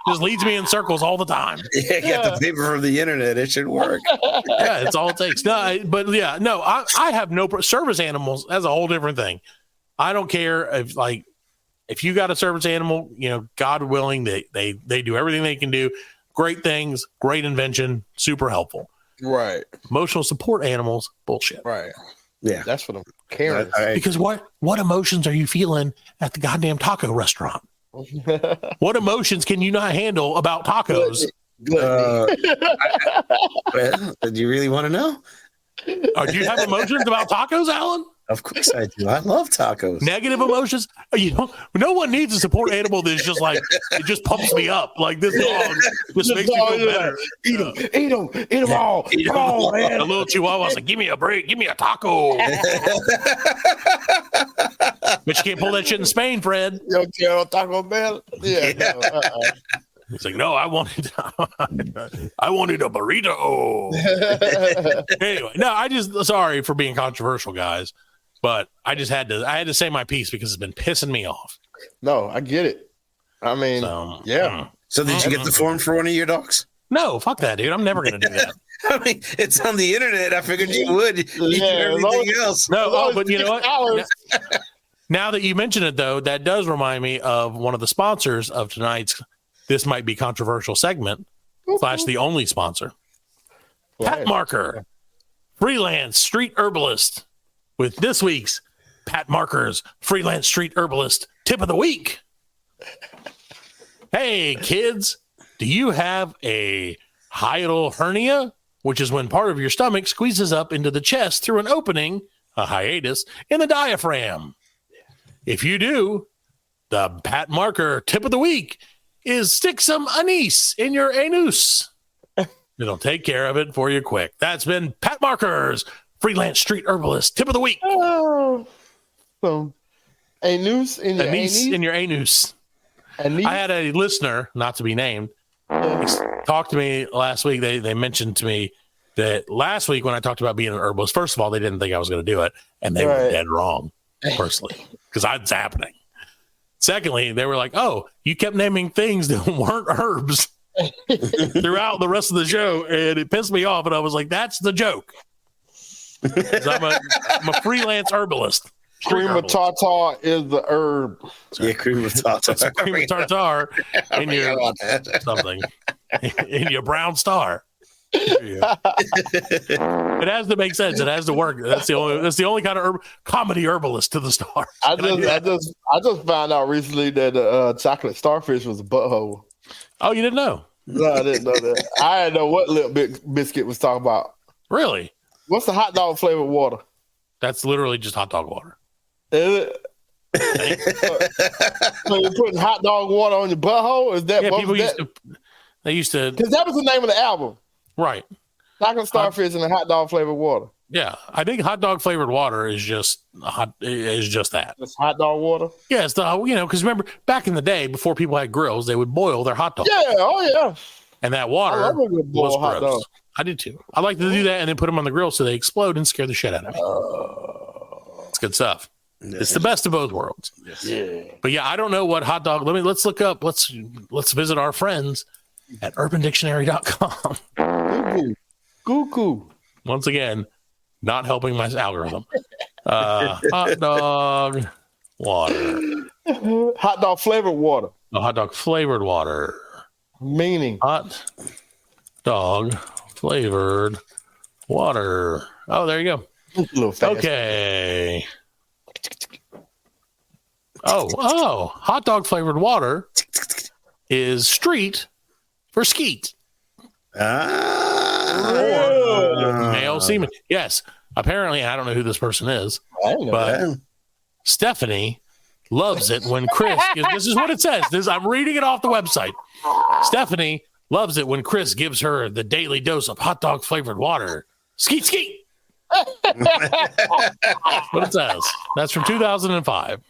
just leads me in circles all the time. Yeah, get the paper from the internet. It should work. Yeah, it's all it takes. No, I have no service animals. That's a whole different thing. I don't care if you got a service animal, God willing, they do everything they can do. Great things, great invention, super helpful. Right. Emotional support animals, bullshit. Right. Yeah. That's for them Karens. Because what emotions are you feeling at the goddamn taco restaurant? What emotions can you not handle about tacos? Well, do you really want to know? Do you have emotions about tacos, Alan? Of course I do. I love tacos. Negative emotions? No one needs a support animal that's just like, it just pumps me up. Like this dog just makes me feel better. Eat them all. Come on, man. A little chihuahua's like, give me a break. Give me a taco. But you can't pull that shit in Spain, Fred. Yo, quiero taco bell. Yeah. No, He's like, no, I wanted a burrito. Anyway, no, sorry for being controversial, guys, but I had to say my piece because it's been pissing me off. No, I get it. I mean, yeah. So did you get the form for one of your dogs? No, fuck that, dude. I'm never going to do that. I mean, it's on the internet. I figured you would. You do everything else. No, but you know what? Now that you mention it, though, that does remind me of one of the sponsors of tonight's This Might Be Controversial segment, / the only sponsor. Pat Marker, freelance street herbalist, with this week's Pat Marker's freelance street herbalist tip of the week. Hey, kids, do you have a hiatal hernia, which is when part of your stomach squeezes up into the chest through an opening, a hiatus, in the diaphragm? If you do, the Pat Marker tip of the week is stick some anise in your anus. It'll take care of it for you quick. That's been Pat Marker's freelance street herbalist tip of the week. Oh, so anus in your anise in your anus. I had a listener, not to be named, talk to me last week. They mentioned to me that last week when I talked about being an herbalist, first of all, they didn't think I was going to do it, and they were dead wrong, personally, because it's happening. Secondly, they were like, oh, you kept naming things that weren't herbs throughout the rest of the show, and it pissed me off, and I was like, that's the joke. I'm a freelance herbalist. Cream of tartar is the herb. Yeah, cream of tartar. Cream of tartar in your something. In your brown star. It has to make sense. It has to work. That's the only kind of comedy herbalist to the star. I just found out recently that chocolate starfish was a butthole. Oh, you didn't know? No, I didn't know that. I didn't know what Little Biscuit was talking about. Really? What's the hot dog flavored water? That's literally just hot dog water. Is it? So you're putting hot dog water on your butthole? Is that? Yeah, people used to because that was the name of the album, right? Chocolate starfish and the hot dog flavored water. Yeah, I think hot dog flavored water is just that. It's hot dog water. Yeah, it's because remember back in the day before people had grills, they would boil their hot dogs. Yeah, oh yeah. And that water was hot gross. dog. I did too. I like to do that and then put them on the grill so they explode and scare the shit out of me. It's good stuff. It's the best of both worlds. Yeah. But yeah, I don't know what hot dog. Let's look up. Let's visit our friends at urbandictionary.com. Cuckoo. Once again, not helping my algorithm. Hot dog water. Hot dog flavored water. Hot dog flavored water. Meaning. Hot dog flavored water. Oh, there you go. Okay. Oh, hot dog flavored water is street for skeet. Male semen. Yes. Apparently, I don't know who this person is, but Stephanie loves it when Chris this is what it says. I'm reading it off the website. Stephanie loves it when Chris gives her the daily dose of hot dog flavored water. Skeet, skeet. What it says. That's from 2005.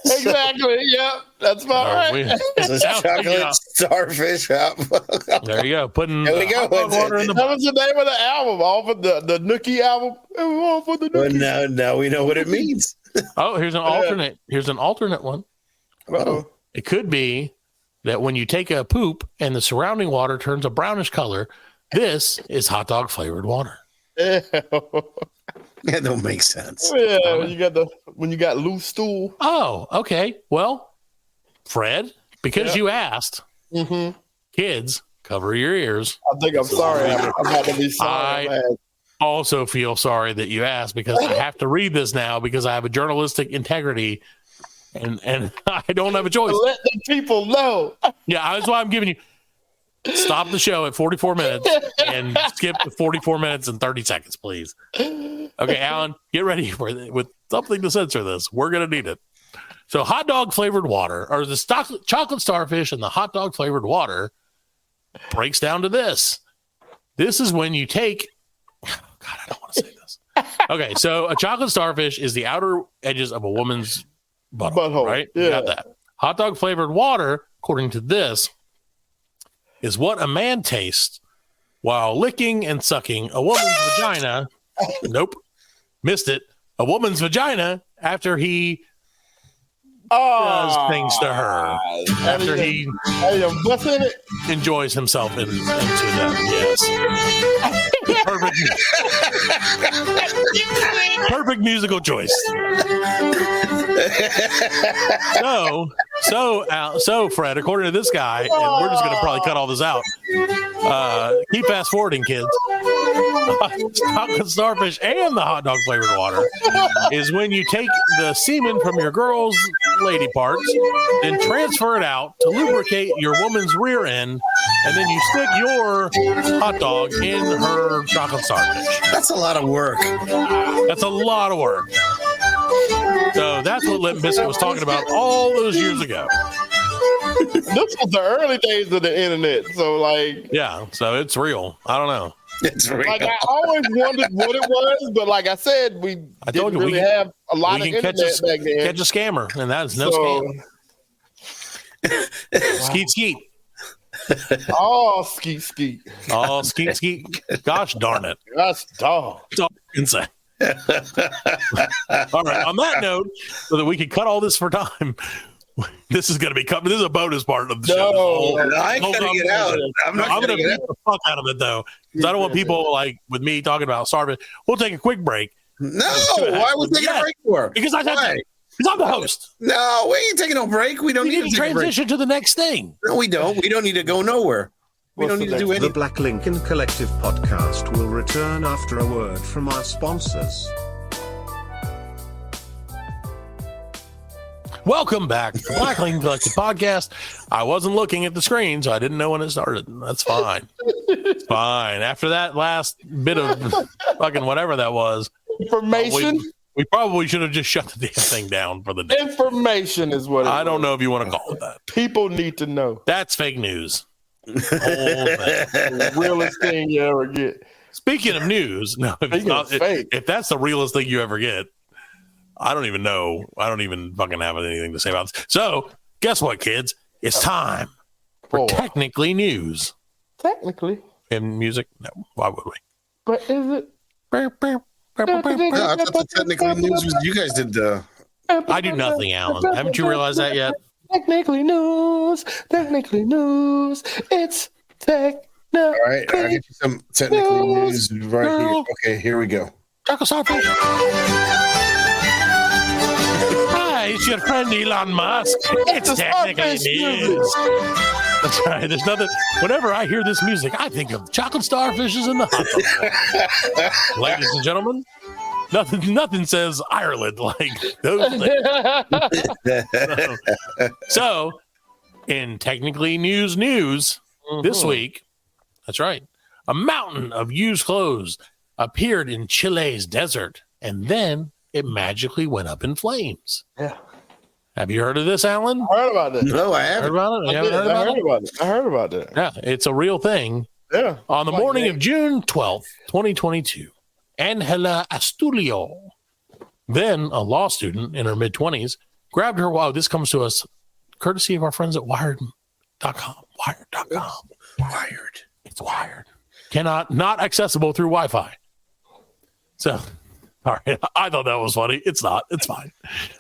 Exactly. Yep. That's about right. Chocolate starfish. There you go. Putting there we go. Water in that was the name of the album. Off of the Nookie album. Off of the Nookie. Well, now we know what it means. Oh, here's an alternate. Here's an alternate one. Uh-oh. It could be that when you take a poop and the surrounding water turns a brownish color, this is hot dog flavored water. That don't make sense. Yeah, when you got loose stool. Oh, okay. Well, Fred, because you asked, kids, cover your ears. I think I'm sorry. I'm about to be sorry. I also feel sorry that you asked because I have to read this now because I have a journalistic integrity and I don't have a choice. Let the people know. Yeah, that's why I'm giving you. Stop the show at 44 minutes and skip to 44 minutes and 30 seconds, please. Okay, Alan, get ready with something to censor this. We're going to need it. So hot dog flavored water, or the chocolate starfish and the hot dog flavored water breaks down to this. This is when you take, God, I don't want to say this. Okay, so a chocolate starfish is the outer edges of a woman's butthole, right? Yeah. You got that. Hot dog flavored water, according to this, is what a man tastes while licking and sucking a woman's vagina. Nope. Missed it. A woman's vagina after he does things to her. After he enjoys himself into them. Yes. Perfect musical choice. So Fred, according to this guy, and we're just going to probably cut all this out. Keep fast forwarding, kids. Chocolate starfish and the hot dog flavored water is when you take the semen from your girl's lady parts and transfer it out to lubricate your woman's rear end, and then you stick your hot dog in her chocolate starfish. That's a lot of work. That's a lot of work. So that's what Limp Bizkit was talking about all those years ago. This was the early days of the internet, so yeah, so it's real. I don't know. It's real. I always wondered what it was, but like I said, we didn't really have a lot of internet back then. Catch a scammer, and that's no scam. Skeet skeet. Oh, skeet skeet. Oh, skeet skeet. Gosh darn it. Gosh darn. That's all I can say. All right. On that note, so that we can cut all this for time, this is going to be coming. This is a bonus part of the show. I ain't cutting it out. I'm going to beat the fuck out of it though, because I don't want people like with me talking about starving. We'll take a quick break. No, why are we taking a break for? Because I'm the host. No, we ain't taking no break. We don't need to transition to the next thing. No, we don't. We don't need to go nowhere. We don't need to do anything. The Black Lincoln Collective podcast will return after a word from our sponsors. Welcome back to the Black Lincoln Collective podcast. I wasn't looking at the screen, so I didn't know when it started. That's fine. It's fine. After that last bit of fucking whatever that was, information. We probably should have just shut the damn thing down for the day. Information is what I don't know if you want to call it that. People need to know. That's fake news. The realest thing you ever get. Speaking of news, no, if that's the realest thing you ever get, I don't even know. I don't even fucking have anything to say about this. So, guess what, kids? It's time for Technically News. Technically? In music? No. Why would we? But is it? No, I thought the Technically News was you guys did the. I do nothing, Alan. Haven't you realized that yet? Technically news. It's techno. All right, I'll get you some Technically News right here. Okay, here we go. Hi, it's your friend Elon Musk. It's Technically News. That's right. There's nothing. Whenever I hear this music, I think of chocolate starfishes in the hot dog. Ladies and gentlemen, nothing says Ireland like those things. So, in Technically News this week, that's right, a mountain of used clothes appeared in Chile's desert, and then it magically went up in flames. Yeah. Have you heard of this, Alan? I heard about this. No, I haven't. Heard about it? I heard about it. Yeah, it's a real thing. Yeah. On the morning of June 12th, 2022, Angela Astulio, then a law student in her mid-20s, grabbed her. Wow, this comes to us courtesy of our friends at Wired.com. Wired.com. Wired. It's Wired. Not accessible through Wi-Fi. So, all right. I thought that was funny. It's not. It's fine.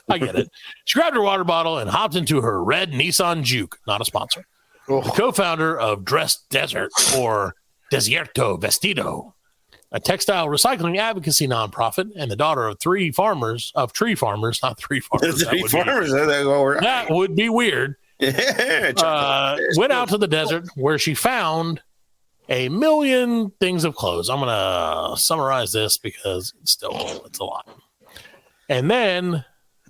I get it. She grabbed her water bottle and hopped into her red Nissan Juke, not a sponsor, the co-founder of Dress Desert or Desierto Vestido, a textile recycling advocacy nonprofit, and the daughter of tree farmers, not three farmers. That would be weird. Went out to the desert where she found 1 million things of clothes. I'm going to summarize this because it's a lot. And then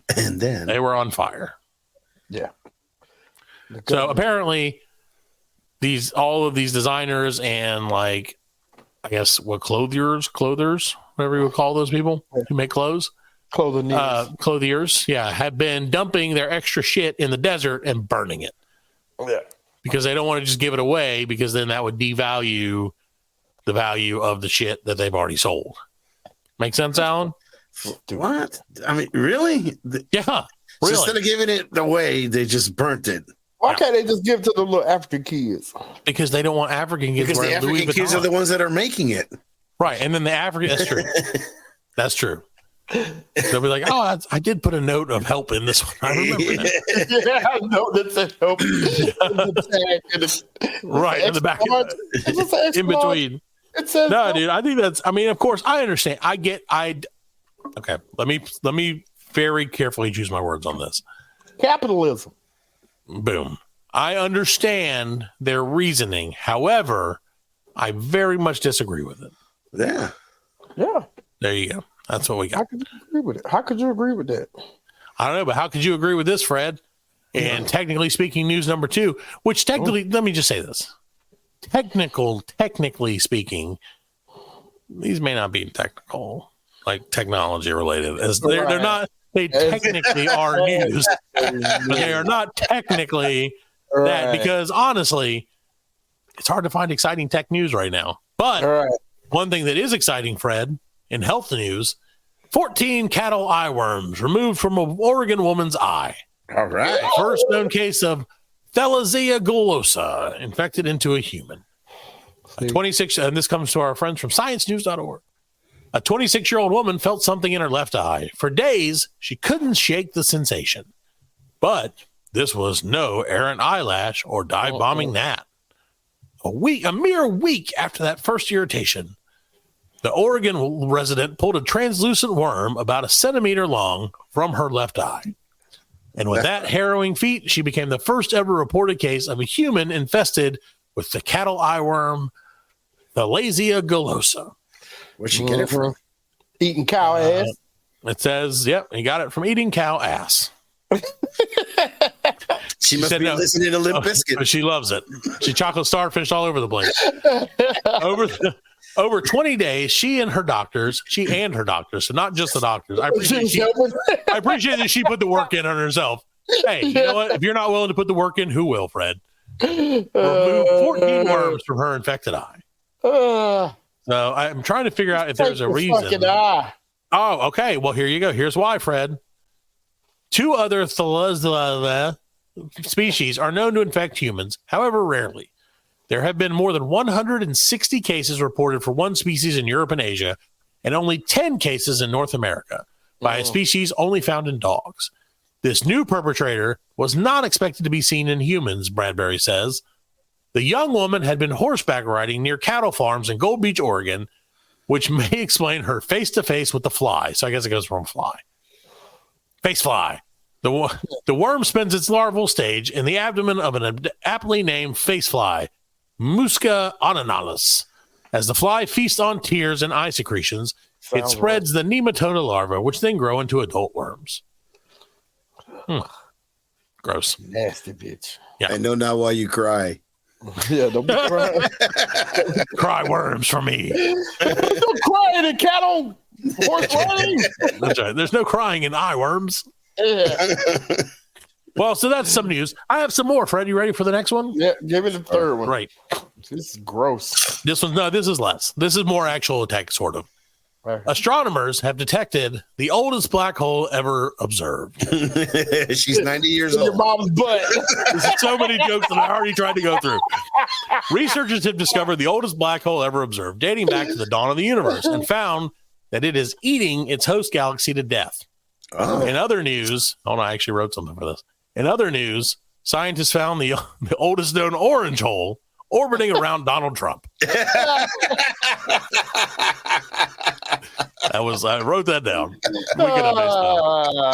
they were on fire. Yeah. So apparently all of these designers and like, I guess what clothiers, whatever you would call those people who make clothes. Clothiers, yeah, have been dumping their extra shit in the desert and burning it. Yeah. Because they don't want to just give it away, because then that would devalue the value of the shit that they've already sold. Make sense, Alan? What? I mean, really? Yeah. So really. instead of giving it away, they just burnt it. Why can't they just give it to the little African kids? Because they don't want African kids. Because the African kids are the ones that are making it. Right. And then the African, that's true. That's true. They'll be like, oh, I did put a note of help in this one. I remember that. Yeah, I know that said help. Right. In the back. In between. It says no, dude, I think that's, I mean, of course, I understand. Okay. Let me very carefully choose my words on this. Capitalism. Boom. I understand their reasoning. However, I very much disagree with it. Yeah. Yeah. There you go. That's what we got. How could you agree with it? How could you agree with that? I don't know, but how could you agree with this, Fred? And technically speaking, news number 2, which technically, let me just say this. Technically speaking, these may not be technical, like technology related. As they're not, they technically are news, but they are not technically that, because honestly, it's hard to find exciting tech news right now. But one thing that is exciting, Fred, in health news, 14 cattle eyeworms removed from an Oregon woman's eye. All right. First known case of Thalassemia gullosa infected into a human. A 26, and this comes to our friends from sciencenews.org. A 26-year-old woman felt something in her left eye. For days, she couldn't shake the sensation. But this was no errant eyelash or dive-bombing gnat. A mere week after that first irritation, the Oregon resident pulled a translucent worm about 1 centimeter long from her left eye. And with that harrowing feat, she became the first ever reported case of a human infested with the cattle eyeworm, Thalassemia gullosa. Where'd she get it from? Eating cow ass. It says, yep, he got it from eating cow ass. She must be listening to Limp Bizkit. She loves it. She chocolate starfish all over the place. Over 20 days, she and her doctors, so not just the doctors. I appreciate that she put the work in on herself. Hey, you know what? If you're not willing to put the work in, who will, Fred? Remove 14 worms from her infected eye. So I'm trying to figure out if there's a reason. Oh, okay. Well, here you go. Here's why, Fred. 2 other Thalassemia species are known to infect humans, however rarely. There have been more than 160 cases reported for one species in Europe and Asia, and only 10 cases in North America by a species only found in dogs. This new perpetrator was not expected to be seen in humans, Bradbury says. The young woman had been horseback riding near cattle farms in Gold Beach, Oregon, which may explain her face-to-face with the fly. So I guess it goes from fly. Face fly. The worm spends its larval stage in the abdomen of an aptly named face fly, Musca ananalis. As the fly feasts on tears and eye secretions, it spreads the nematode larvae, which then grow into adult worms. Gross. Nasty bitch. Yeah. I know now why you cry. Yeah, don't be crying. Cry worms for me. Don't cry in a cattle horse riding. That's right. There's no crying in eye worms. Yeah. Well, so that's some news. I have some more, Fred. You ready for the next one? Yeah, give me the third one. Right. This is gross. This is less. This is more actual tech, sort of. Right. Astronomers have detected the oldest black hole ever observed. She's 90 years old. Your mom's butt. There's so many jokes that I already tried to go through. Researchers have discovered the oldest black hole ever observed, dating back to the dawn of the universe, and found that it is eating its host galaxy to death. In other news, I actually wrote something for this. In other news, scientists found the oldest known orange hole orbiting around Donald Trump. I wrote that down. We could have missed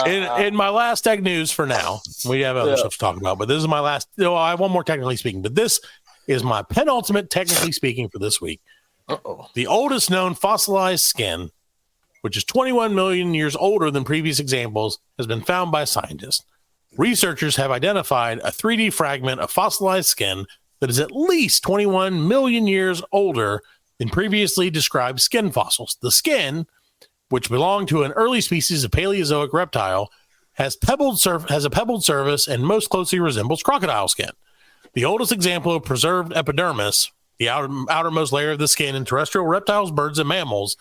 that. In my last tech news for now, we have other stuff to talk about, but this is my last. No, I have one more technically speaking, but this is my penultimate technically speaking for this week. The oldest known fossilized skin, which is 21 million years older than previous examples, has been found by scientists. Researchers have identified a 3D fragment of fossilized skin that is at least 21 million years older than previously described skin fossils. The skin, which belonged to an early species of Paleozoic reptile, has a pebbled surface and most closely resembles crocodile skin. The oldest example of preserved epidermis, the outermost layer of the skin in terrestrial reptiles, birds, and mammals,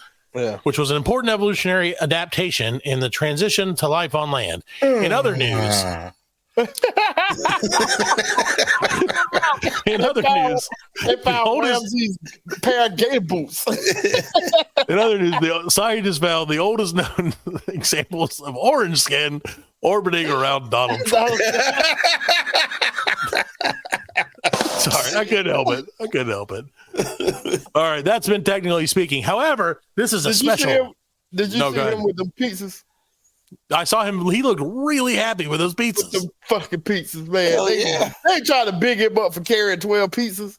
which was an important evolutionary adaptation in the transition to life on land. In other news, they found Ramsey's pair of gator boots. In other news, the scientists found the oldest known examples of orange skin orbiting around Donald Trump. Sorry, I couldn't help it. All right, that's been technically speaking. However, this is a special. Did you see him with the pizzas? I saw him. He looked really happy with those pizzas. With the fucking pizzas, man. They trying to big him up for carrying 12 pizzas.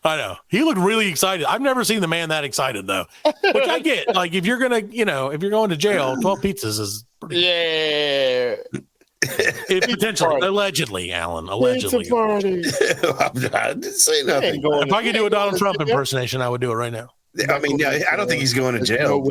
I know. He looked really excited. I've never seen the man that excited, though. Which I get. Like, if you're going to jail, 12 pizzas is pretty good. It potentially, allegedly, Alan. Allegedly. I didn't say nothing. If I could do a Donald Trump impersonation, I would do it right now. I mean, I don't think he's going to jail.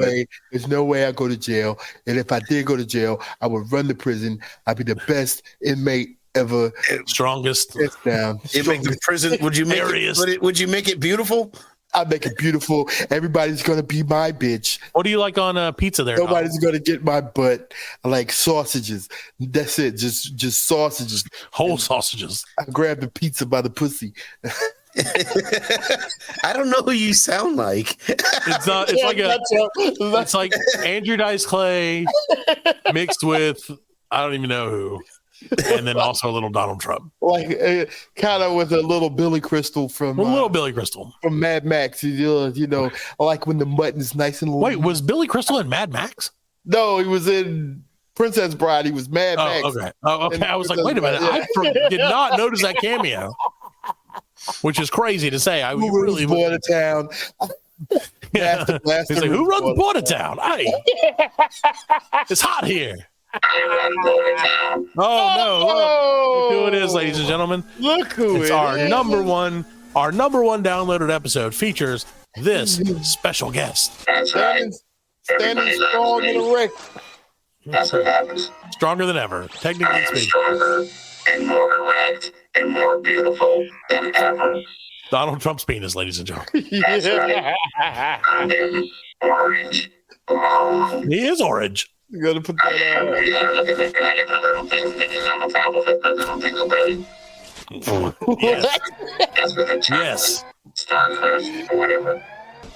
There's no way I go to jail. And if I did go to jail, I would run the prison. I'd be the best inmate ever. Strongest. Down. You make the prison. Would you make it beautiful? I'd make it beautiful. Everybody's gonna be my bitch. What do you like on pizza there? Nobody's gonna get my butt. I like sausages. That's it. Just sausages. Whole sausages. I grab the pizza by the pussy. I don't know who you sound like. It's like Andrew Dice Clay mixed with I don't even know who. And then also a little Donald Trump, like kind of with a little Billy Crystal from from Mad Max. You know, like when the mutton's nice and. Wait, was Billy Crystal in Mad Max? No, he was in Princess Bride. He was Mad Max. Okay. Okay. I was like, wait a minute. I did not notice that cameo, which is crazy to say. I really born of town. Yeah. He's like, who runs Border Town? Hey, it's hot here. Oh no! Look who it is, ladies and gentlemen. Look who it's our number one downloaded episode features this special guest. Standing strong and erect. That's what happens. Stronger than ever, technically speaking. Stronger and more erect and more beautiful than ever. Donald Trump's penis, ladies and gentlemen. That's right. I'm orange. He is orange. You gotta put that Yes.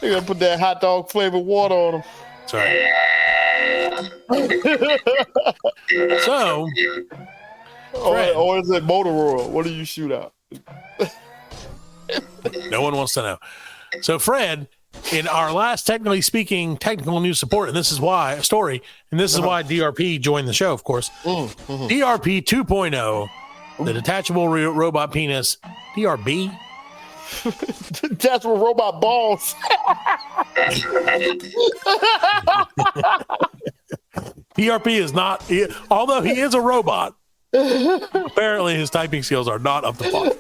You gotta put that hot dog flavored water on them. Sorry. So, or is it Motorola? What do you shoot out? No one wants to know. So, Fred, in our last technical news support, and this is why DRP joined the show, of course. DRP 2.0, the detachable robot penis. DRB? Detachable robot balls. DRP is not, although he is a robot, apparently his typing skills are not up to par.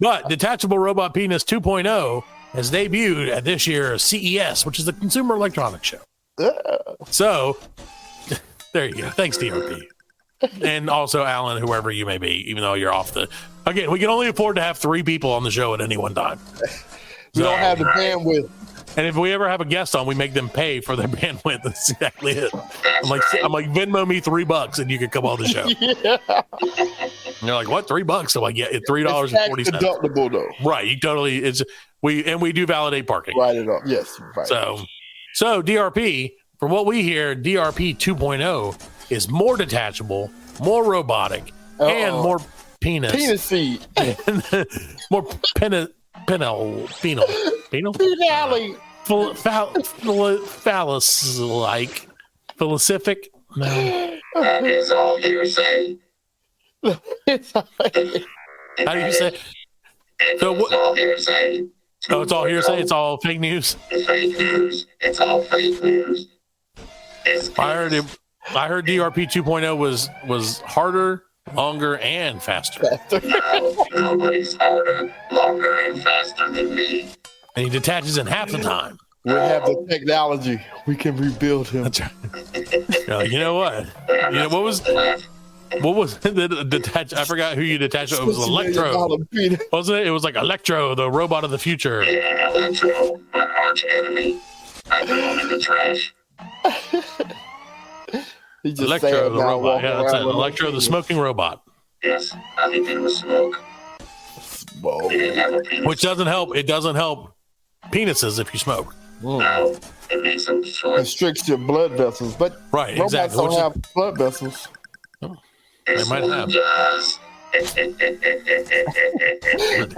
But Detachable Robot Penis 2.0 has debuted at this year's CES, which is the Consumer Electronics Show. So, there you go. Thanks, DRP. And also Alan, whoever you may be, even though you're off the... Again, we can only afford to have 3 people on the show at any one time. We don't have the bandwidth. And if we ever have a guest on, we make them pay for their bandwidth. That's exactly it. I'm like, Venmo me $3 and you can come on the show. Yeah. And they're like, what? $3? So I get it $3.40. It's deductible though. Right. You totally we do validate parking. Write it up. Yes. Right. So DRP, from what we hear, DRP 2.0 is more detachable, more robotic, and penis. Penis seed. More penal. Penally. Phallus-like. Philosophic? No. That is all hearsay. How do you say? So It's all hearsay. Oh, it's all hearsay? It's all fake news? It's fake news. It's all fake news. I heard DRP 2.0 was harder, longer, and faster. No, nobody's harder, longer, and faster than me. And he detaches in half the time. We have the technology. We can rebuild him. That's right. You're like, you know what? You know what was the detach? I forgot who you detached. It was Electro, wasn't it? It was like Electro, the robot of the future. Yeah, Electro, my arch enemy. I threw him in the trash. Electro, the robot. Yeah, that's it. Electro, the smoking robot. Yes, all he did was smoke. He didn't have a penis. Which doesn't help. It doesn't help penises if you smoke. No, it makes them short. Constricts your blood vessels, but Right, robots exactly. don't have blood vessels. They might have.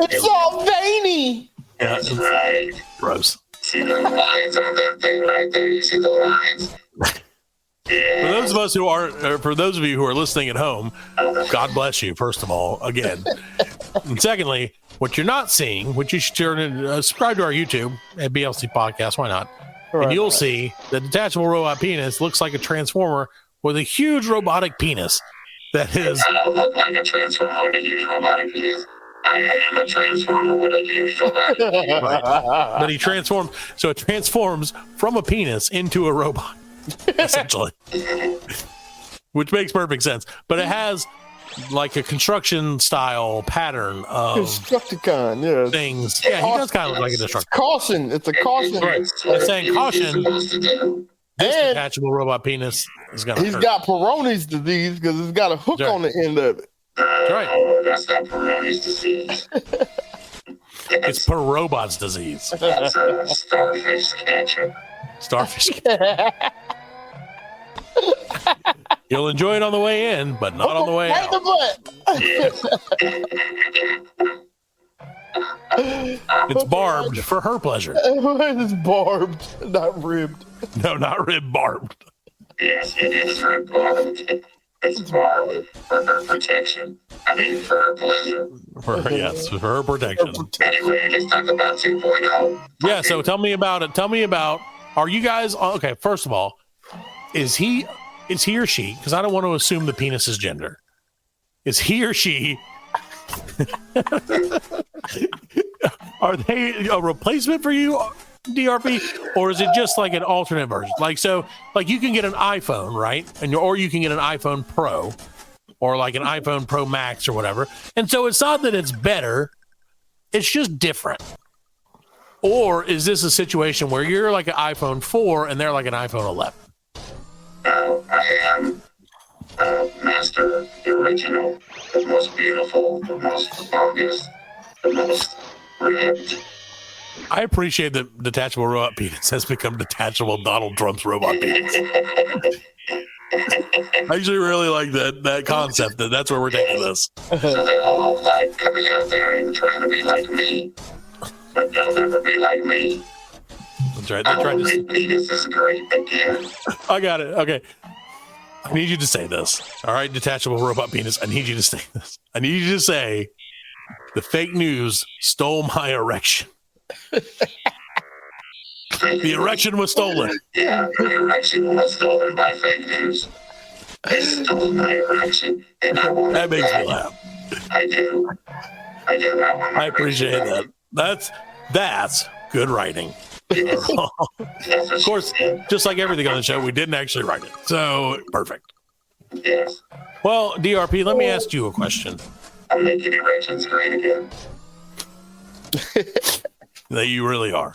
It's all veiny. Yeah, That's right. gross. See the lines on that thing right there? You see the lines? For those of us who aren't, or for those of you who are listening at home, God bless you, first of all, again. And secondly, what you're not seeing, which you should subscribe to our YouTube at BLC Podcast, why not? And you'll see the detachable robot penis looks like a transformer with a huge robotic penis that is. I don't look like a transformer with a huge robotic penis. I am a transformer with a huge robotic penis. Right. But he transforms, so it transforms from a penis into a robot, essentially, which makes perfect sense. But it has like a construction style pattern of Constructicon, yeah. things. Yeah, he does kind of look like a destructor. Caution. It's a caution. Right. It's saying caution. This And detachable robot penis is gonna. he's hurt. got Peyronie's disease because it's got a hook Right. on the end of it. That's right. That's not Peyronie's disease. It's per robot's disease. That's a starfish catcher. Starfish. You'll enjoy it on the way in, but not on the way Right out. in the butt. It's barbed for her pleasure. It's barbed, not ribbed. No, not rib barbed. Yes, it is for barbed. It's barbed for her protection. I mean, for her pleasure. For her, yes, for her protection. Anyway, let's talk about 2.0. Yeah, so tell me about it. Tell me about, are you guys, okay, first of all, is he or she, because I don't want to assume the penis's gender. Is he or she, are they a replacement for you, DRP, or is it just like an alternate version? Like, so, like you can get an iPhone, right? Or you can get an iPhone Pro, or like an iPhone Pro Max or whatever. And so it's not that it's better, it's just different. Or is this a situation where you're like an iPhone 4 and they're like an iPhone 11? I am master, the original, the most beautiful, the most longest, the most ripped. I appreciate that detachable robot penis has become detachable Donald Trump's robot penis. I actually really like that concept. That's where we're taking this. So they're all like coming out there and trying to be like me, but they'll never be like me. That's right. They tried to. Penis is great again. I got it. Okay. I need you to say this. All right, detachable robot penis. I need you to say this. I need you to say the fake news stole my erection. The erection was stolen. Yeah, the erection was stolen by fake news. They stole my erection, and I want That makes me laugh. I do. I appreciate that. That's good writing. Of course, just like everything on the show, we didn't actually write it. So perfect. Yes. Well, DRP, let me ask you a question. I'm making erections great again. That you really are.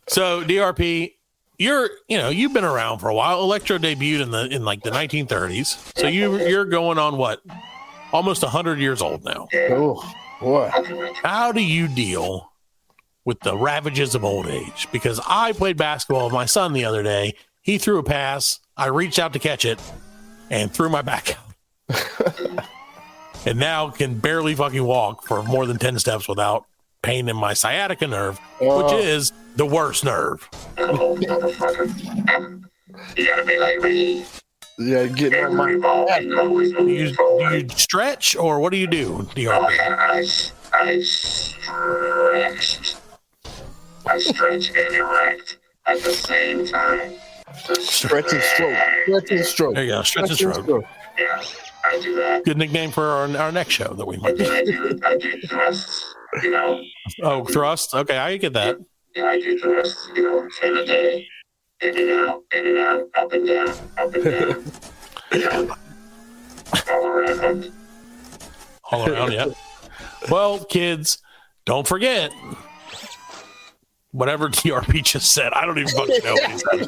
So DRP, you've been around for a while. Electro debuted in like the 1930s. So you're going on what? Almost 100 years old now. Oh, boy. How do you deal with the ravages of old age? Because I played basketball with my son the other day. He threw a pass. I reached out to catch it and threw my back out. and now can barely fucking walk for more than 10 steps without pain in my sciatica nerve, which is the worst nerve. Oh, motherfucker. You gotta be like me. Yeah, get on my do you stretch or what do you do, DRP? I stretch and erect at the same time. Stretch and stroke. Stretch and stroke. There you go, stretch and stroke. Yeah, I do that. Good nickname for our next show that we might do. I do thrusts, you know. Oh, thrust? Okay, I get that. Yeah, I do thrusts, you know, in a day. In and out, up and down, up and down. You know, all around. All around, yeah. Well, kids, don't forget whatever DRP just said. I don't even fucking know what he said.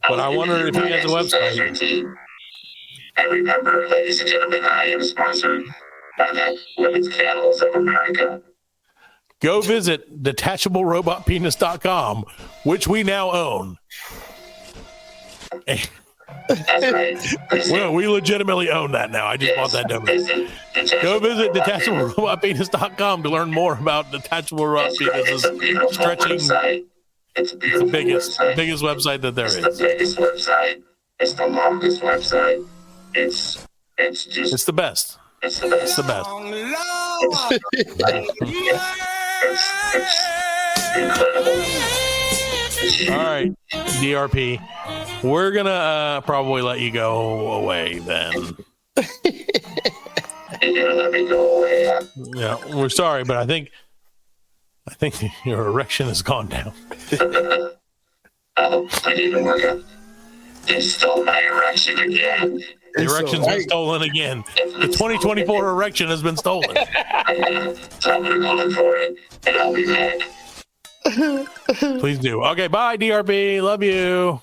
But I wonder if he has a website. And remember, ladies and gentlemen, I am sponsored by the Women's Candles of America. Go visit detachablerobotpenis.com, which we now own. That's right. Well, we legitimately own that now. I just bought that domain. Go visit detachablerobotpenis.com to learn more about detachable robot penis's stretching. It's a the biggest website that there is. It's the biggest website. It's the longest website. It's just. It's the best. It's the best. It's the best. It's incredible. All right, DRP. We're gonna probably let you go away then. You're gonna let me go away. Yeah, we're sorry, but I think your erection has gone down. Oh, I need to work out. They stole my erection again. The erection's been stolen again. The 2024 erection has been stolen. So I'm gonna go look for it, and I'll be back. Please do. Okay, bye, DRP. Love you.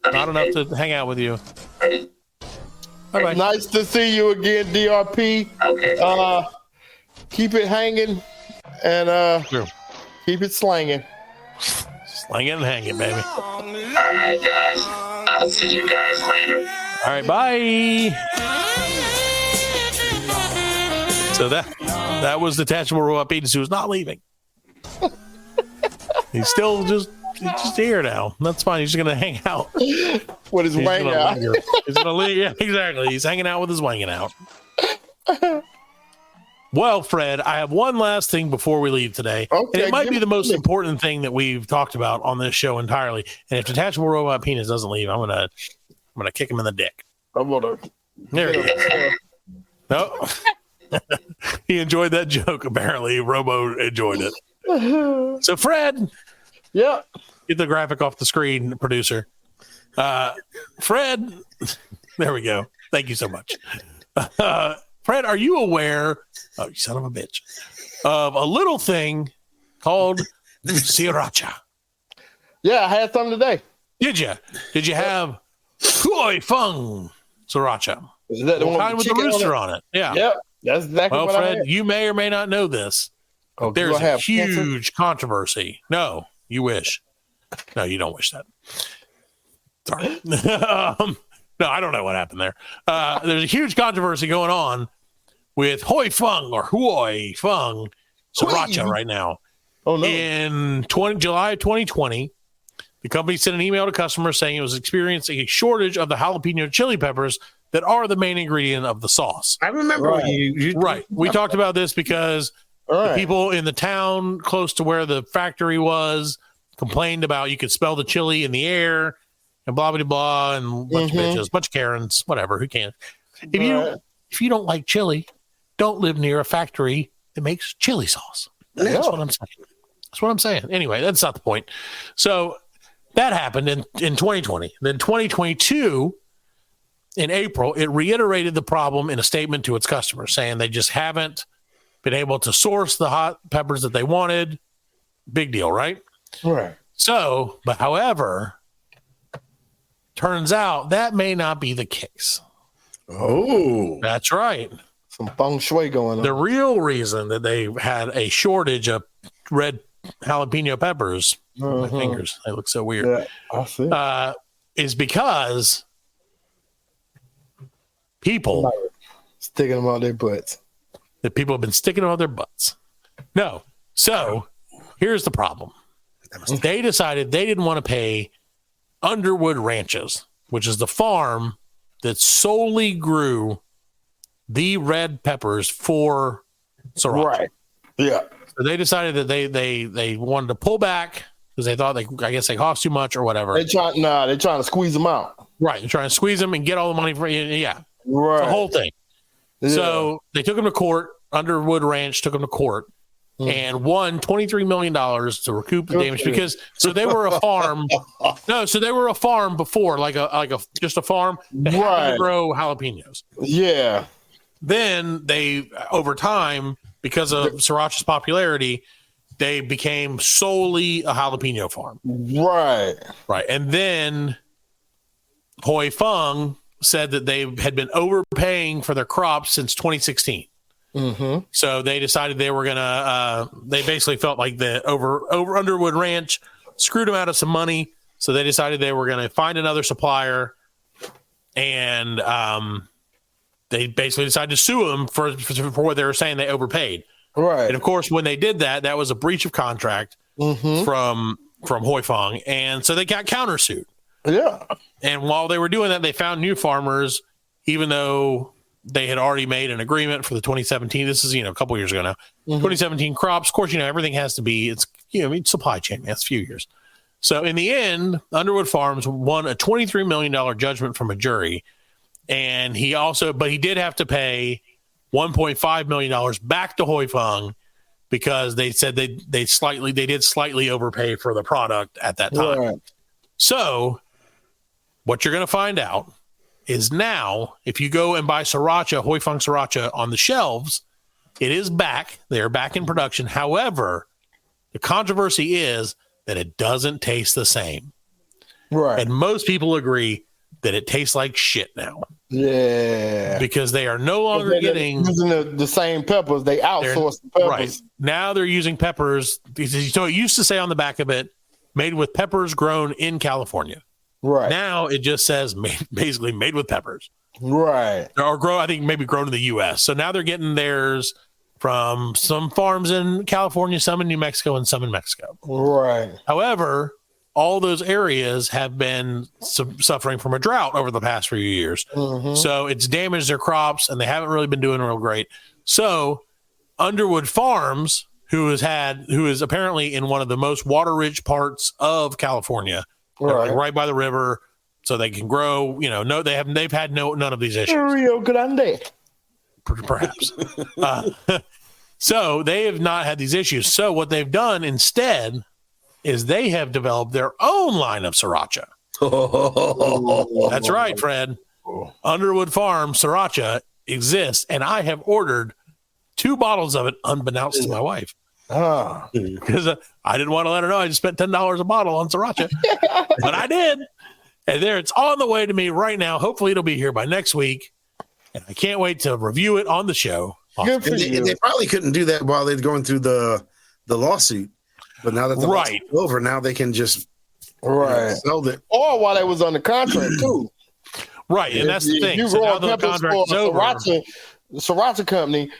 Not enough to hang out with you. Bye-bye. Nice to see you again, DRP. Okay. Keep it hanging and Sure. keep it slanging. Slang it and hang it, baby. All right, guys. I'll see you guys later. All right, bye. So that was Detachable Robot Penis, who's not leaving. He's still just here now. That's fine. He's just gonna hang out. With his wang out. He's gonna leave. Yeah, exactly. He's hanging out with his wanging out. Well, Fred, I have one last thing before we leave today. Okay, and it might be the most important thing that we've talked about on this show entirely. And if Detachable Robot Penis doesn't leave, I'm gonna kick him in the dick. I'm gonna. There he is. No. He enjoyed that joke, apparently. Robo enjoyed it. So, Fred. Yeah. Get the graphic off the screen, producer. Fred. There we go. Thank you so much. Fred, are you aware, oh, you son of a bitch, of a little thing called Sriracha? Yeah, I had some today. Did you? Did you have Fung Sriracha? Is that the one kind with the rooster on it? Yeah. Yep. That's exactly what Fred, I had. you may or may not know this. Oh, there's do I a have huge controversy. No, you wish. No, you don't wish that. Sorry. No, I don't know what happened there. There's a huge controversy going on with Hoi Fung or Huoi Fung Sriracha right now. Oh, no. In July of 2020, the company sent an email to customers saying it was experiencing a shortage of the jalapeno chili peppers that are the main ingredient of the sauce. I remember you right. We talked about this because the people in the town close to where the factory was complained about you could smell the chili in the air and blah, blah, blah, and a bunch of bitches, bunch of Karens, whatever, who can. If you don't like chili, don't live near a factory that makes chili sauce. That's what I'm saying. That's what I'm saying. Anyway, that's not the point. So that happened in 2020. Then 2022, in April, it reiterated the problem in a statement to its customers, saying they just haven't been able to source the hot peppers that they wanted. Big deal, right? Right. So, but however, turns out that may not be the case. Oh, that's right. Some feng shui going on. The real reason that they had a shortage of red jalapeno peppers, my fingers, they look so weird, Yeah, I see. Is because people Sticking them on their butts. That people have been sticking them on their butts. No. So here's the problem. They decided they didn't want to pay Underwood Ranches, which is the farm that solely grew the red peppers for Sriracha. Right. Yeah. So they decided that they wanted to pull back because they thought I guess they cost too much or whatever. They're trying to squeeze them out. Right. They're trying to squeeze them and get all the money for yeah. Right. The whole thing. Yeah. So they took them to court. Underwood Ranch took them to court and won $23 million to recoup the damage because they were a farm. No, so they were a farm before, just a farm that happened to grow jalapenos. Yeah. Then they, over time, because of Sriracha's popularity, they became solely a jalapeno farm. Right. Right. And then Fong said that they had been overpaying for their crops since 2016. Mm-hmm. So they decided they were going to, they basically felt like the over Underwood Ranch screwed them out of some money. So they decided they were going to find another supplier and they basically decided to sue them for what they were saying they overpaid. Right. And of course, when they did that, that was a breach of contract from Fong. And so they got countersued. Yeah. And while they were doing that, they found new farmers, even though they had already made an agreement for the 2017. This is, a couple years ago now. 2017 crops. Of course, everything has to be, it's, supply chain. That's a few years. So in the end, Underwood Farms won a $23 million judgment from a jury. And he did have to pay $1.5 million back to Fong because they said they did slightly overpay for the product at that time. Right. So what you're going to find out is now, if you go and buy Sriracha, Fong Sriracha on the shelves, it is back. They're back in production. However, the controversy is that it doesn't taste the same. Right. And most people agree that it tastes like shit now. Yeah. Because they are no longer getting using the same peppers. They outsource the peppers. Right. Now they're using peppers. So it used to say on the back of it, made with peppers grown in California. Right. Now it just says basically made with peppers. Right. Or maybe grown in the U.S. So now they're getting theirs from some farms in California, some in New Mexico, and some in Mexico. Right. However, all those areas have been suffering from a drought over the past few years. So it's damaged their crops, and they haven't really been doing real great. So Underwood Farms, who is apparently in one of the most water-rich parts of California, right by the river, so they can grow. They've had none of these issues. Rio Grande, perhaps. So they have not had these issues. So what they've done instead is they have developed their own line of Sriracha. That's right, Fred. Underwood Farms Sriracha exists, and I have ordered 2 bottles of it unbeknownst to my wife. Because I didn't want to let her know I just spent $10 a bottle on Sriracha. But I did. And it's on the way to me right now. Hopefully it'll be here by next week. And I can't wait to review it on the show. Good for you. They probably couldn't do that while they're going through the lawsuit. But now that the lawsuit's over, now they can just sell it. Or while they was on the contract too. Right, and that's the thing. So now the contract's over. Sriracha company,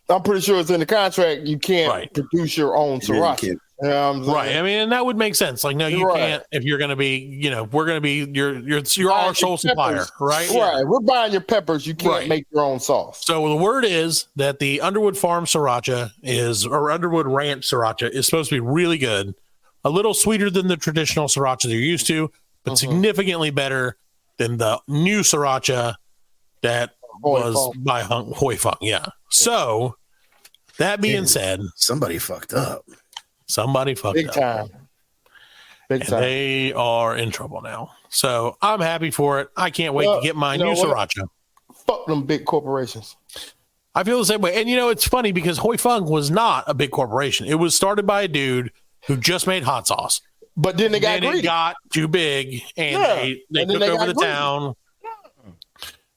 I'm pretty sure it's in the contract. You can't produce your own Sriracha. Right. I mean, and that would make sense. Like, no, you can't. If you're going to be, we're going to be you're our sole supplier, right? Right. We're buying your peppers. You can't make your own sauce. So the word is that the Underwood Farm Sriracha or Underwood Ranch Sriracha is supposed to be really good, a little sweeter than the traditional Sriracha they're used to, but significantly better than the new Sriracha that was by Fong. Yeah. So that being said, somebody fucked up. Big time. They are in trouble now. So I'm happy for it. I can't wait to get my new Sriracha. Fuck them big corporations. I feel the same way. And it's funny because Fong was not a big corporation. It was started by a dude who just made hot sauce. But then it got too big and they took over the town.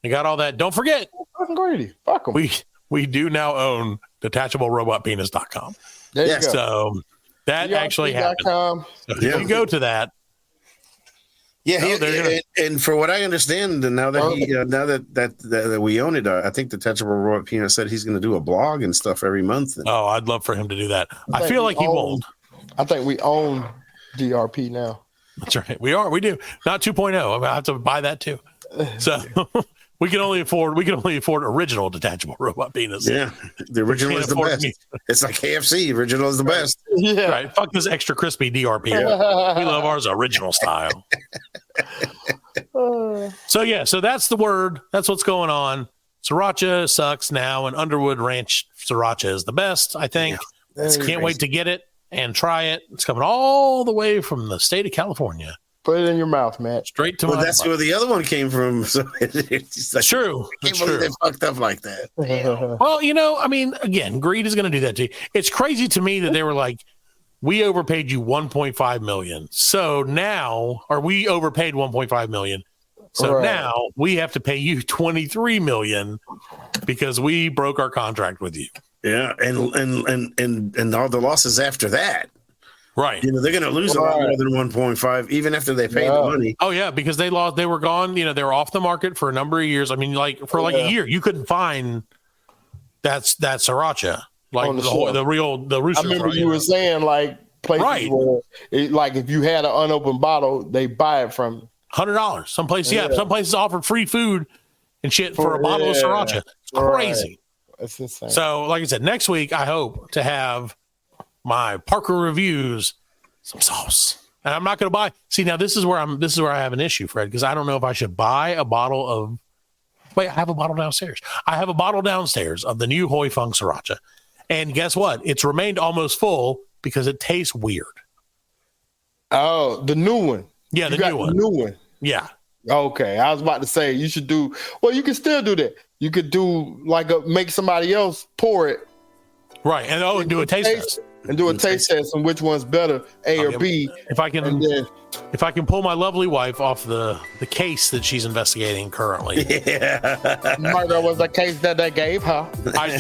They got all that. Don't forget. Fucking greedy. Fuck them. We do now own detachablerobotpenis.com. There you go. So that actually happened. So if you go to that, Yeah, and for what I understand, now that that we own it, I think Detachable Raw Peanut said he's going to do a blog and stuff every month. Oh, I'd love for him to do that. I feel like he won't. I think we own DRP now. That's right. We do. Not 2.0. I have to buy that too. So we can only afford original detachable robot penis. Yeah, the original is the best. It's like KFC. Original is the best. Yeah, right. Fuck this extra crispy DRP. We love ours original style. So that's the word. That's what's going on. Sriracha sucks now, and Underwood Ranch Sriracha is the best. I think. Yeah, can't wait to get it and try it. It's coming all the way from the state of California. Put it in your mouth, Matt. Straight to my that's mouth. Where the other one came from. So it's like, true. I can't believe they fucked up like that. Well, I mean, again, greed is going to do that to you. It's crazy to me that they were like, we overpaid you $1.5 million. So now, or we overpaid $1.5 million. So now we have to pay you $23 million because we broke our contract with you. Yeah, and all the losses after that. Right. They're going to lose a lot more than 1.5, even after they pay the money. Oh, yeah, because they were gone. They were off the market for a number of years. I mean, for a year, you couldn't find that Sriracha, like the rooster. I remember you were saying, like, places where, if you had an unopened bottle, they buy it from you. $100. Some places offered free food and shit for a bottle of Sriracha. It's crazy. That's insane. So, like I said, next week, I hope to have my Parker reviews some sauce, and I'm not going to buy. See, now this is where I have an issue, Fred, because I don't know if I should buy a bottle of. Wait, I have a bottle downstairs. I have a bottle downstairs of the new Hoi Fung Sriracha, and guess what? It's remained almost full because it tastes weird. Oh, the new one. Yeah, the new one. Yeah. Okay, I was about to say you should do. Well, you can still do that. You could do make somebody else pour it. Right, and do a taste test. And do a taste test on which one's better, A or B. If I can pull my lovely wife off the case that she's investigating currently. Yeah. Murder was the case that they gave her. I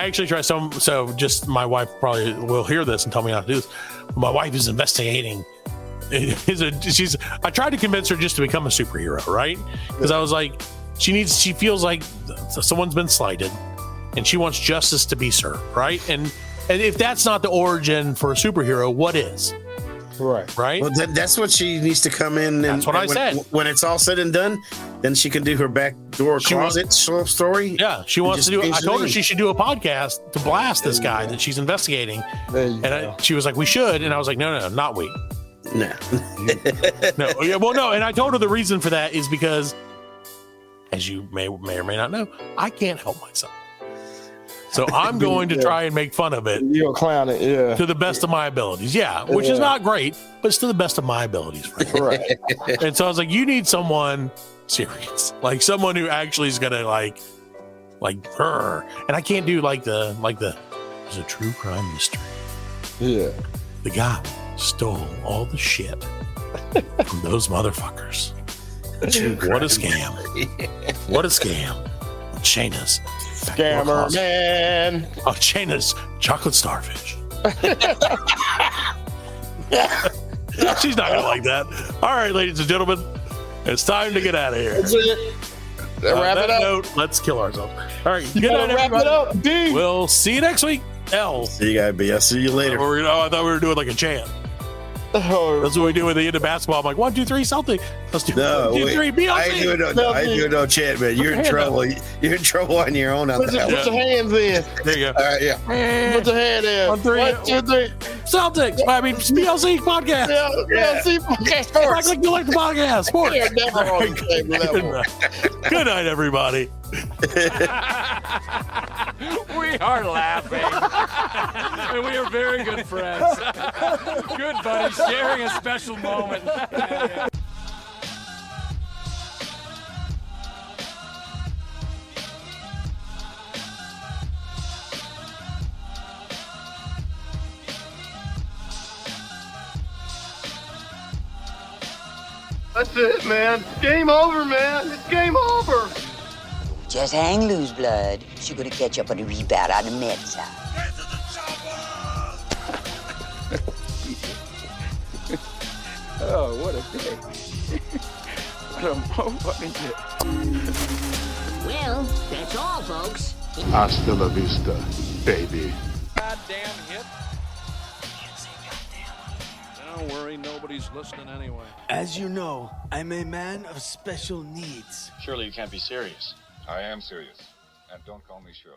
actually tried some. So just my wife probably will hear this and tell me not to do this. My wife is investigating. I tried to convince her just to become a superhero, right? Because I was like, she feels like someone's been slighted, and she wants justice to be served, right? And if that's not the origin for a superhero, what is? Right. Well, that's what she needs to come in. That's what I said. When it's all said and done, then she can do her backdoor closet story. Yeah, she wants to do. I told her she should do a podcast to blast this guy that she's investigating. She was like, "We should," and I was like, "No, not we." No. No. Yeah. Well, no. And I told her the reason for that is because, as you may or may not know, I can't help myself. So I'm going to try and make fun of it. You'll clown it, yeah. To the best of my abilities. Yeah, which is not great, but it's to the best of my abilities. Right. And so I was like, you need someone serious. Like someone who actually is going to like her. And I can't do there's a true crime mystery. Yeah. The guy stole all the shit from those motherfuckers. What a scam. What a scam. Shayna's scammer man. Oh, Shayna's chocolate starfish. She's not gonna like that. All right, ladies and gentlemen, it's time to get out of here. That's it. Wrap it up. Note, let's kill ourselves. All right, good night, wrap everybody. it up, D. We'll see you next week. L. See you guys, B. I'll see you later. I thought we were doing like a chant. Oh. That's what we do at the end of basketball. I'm like, 1, 2, 3, Celtic. Let's do 1, 2, 3, BLC. I ain't doing no chant, man. You're in trouble. You're in trouble on your own. Put your hands in. There you go. All right, yeah. Put your hand in. 1, 2, 3. Celtics. I mean, BLC Podcast. Yeah, BLC Podcast. Like the Electro Podcast. Sports. They're never on the same level. Good night, everybody. We are laughing. And we are very good friends. Good buddies, sharing a special moment. That's it, man. Game over, man. It's game over. Just hang loose, blood. She's gonna catch up on the rebound on the med side. Oh, what a day. some more fucking shit. Well, that's all, folks. Hasta la vista, baby. Goddamn hit. Don't worry, nobody's listening anyway. As you know, I'm a man of special needs. Surely you can't be serious. I am serious. And don't call me Shirley.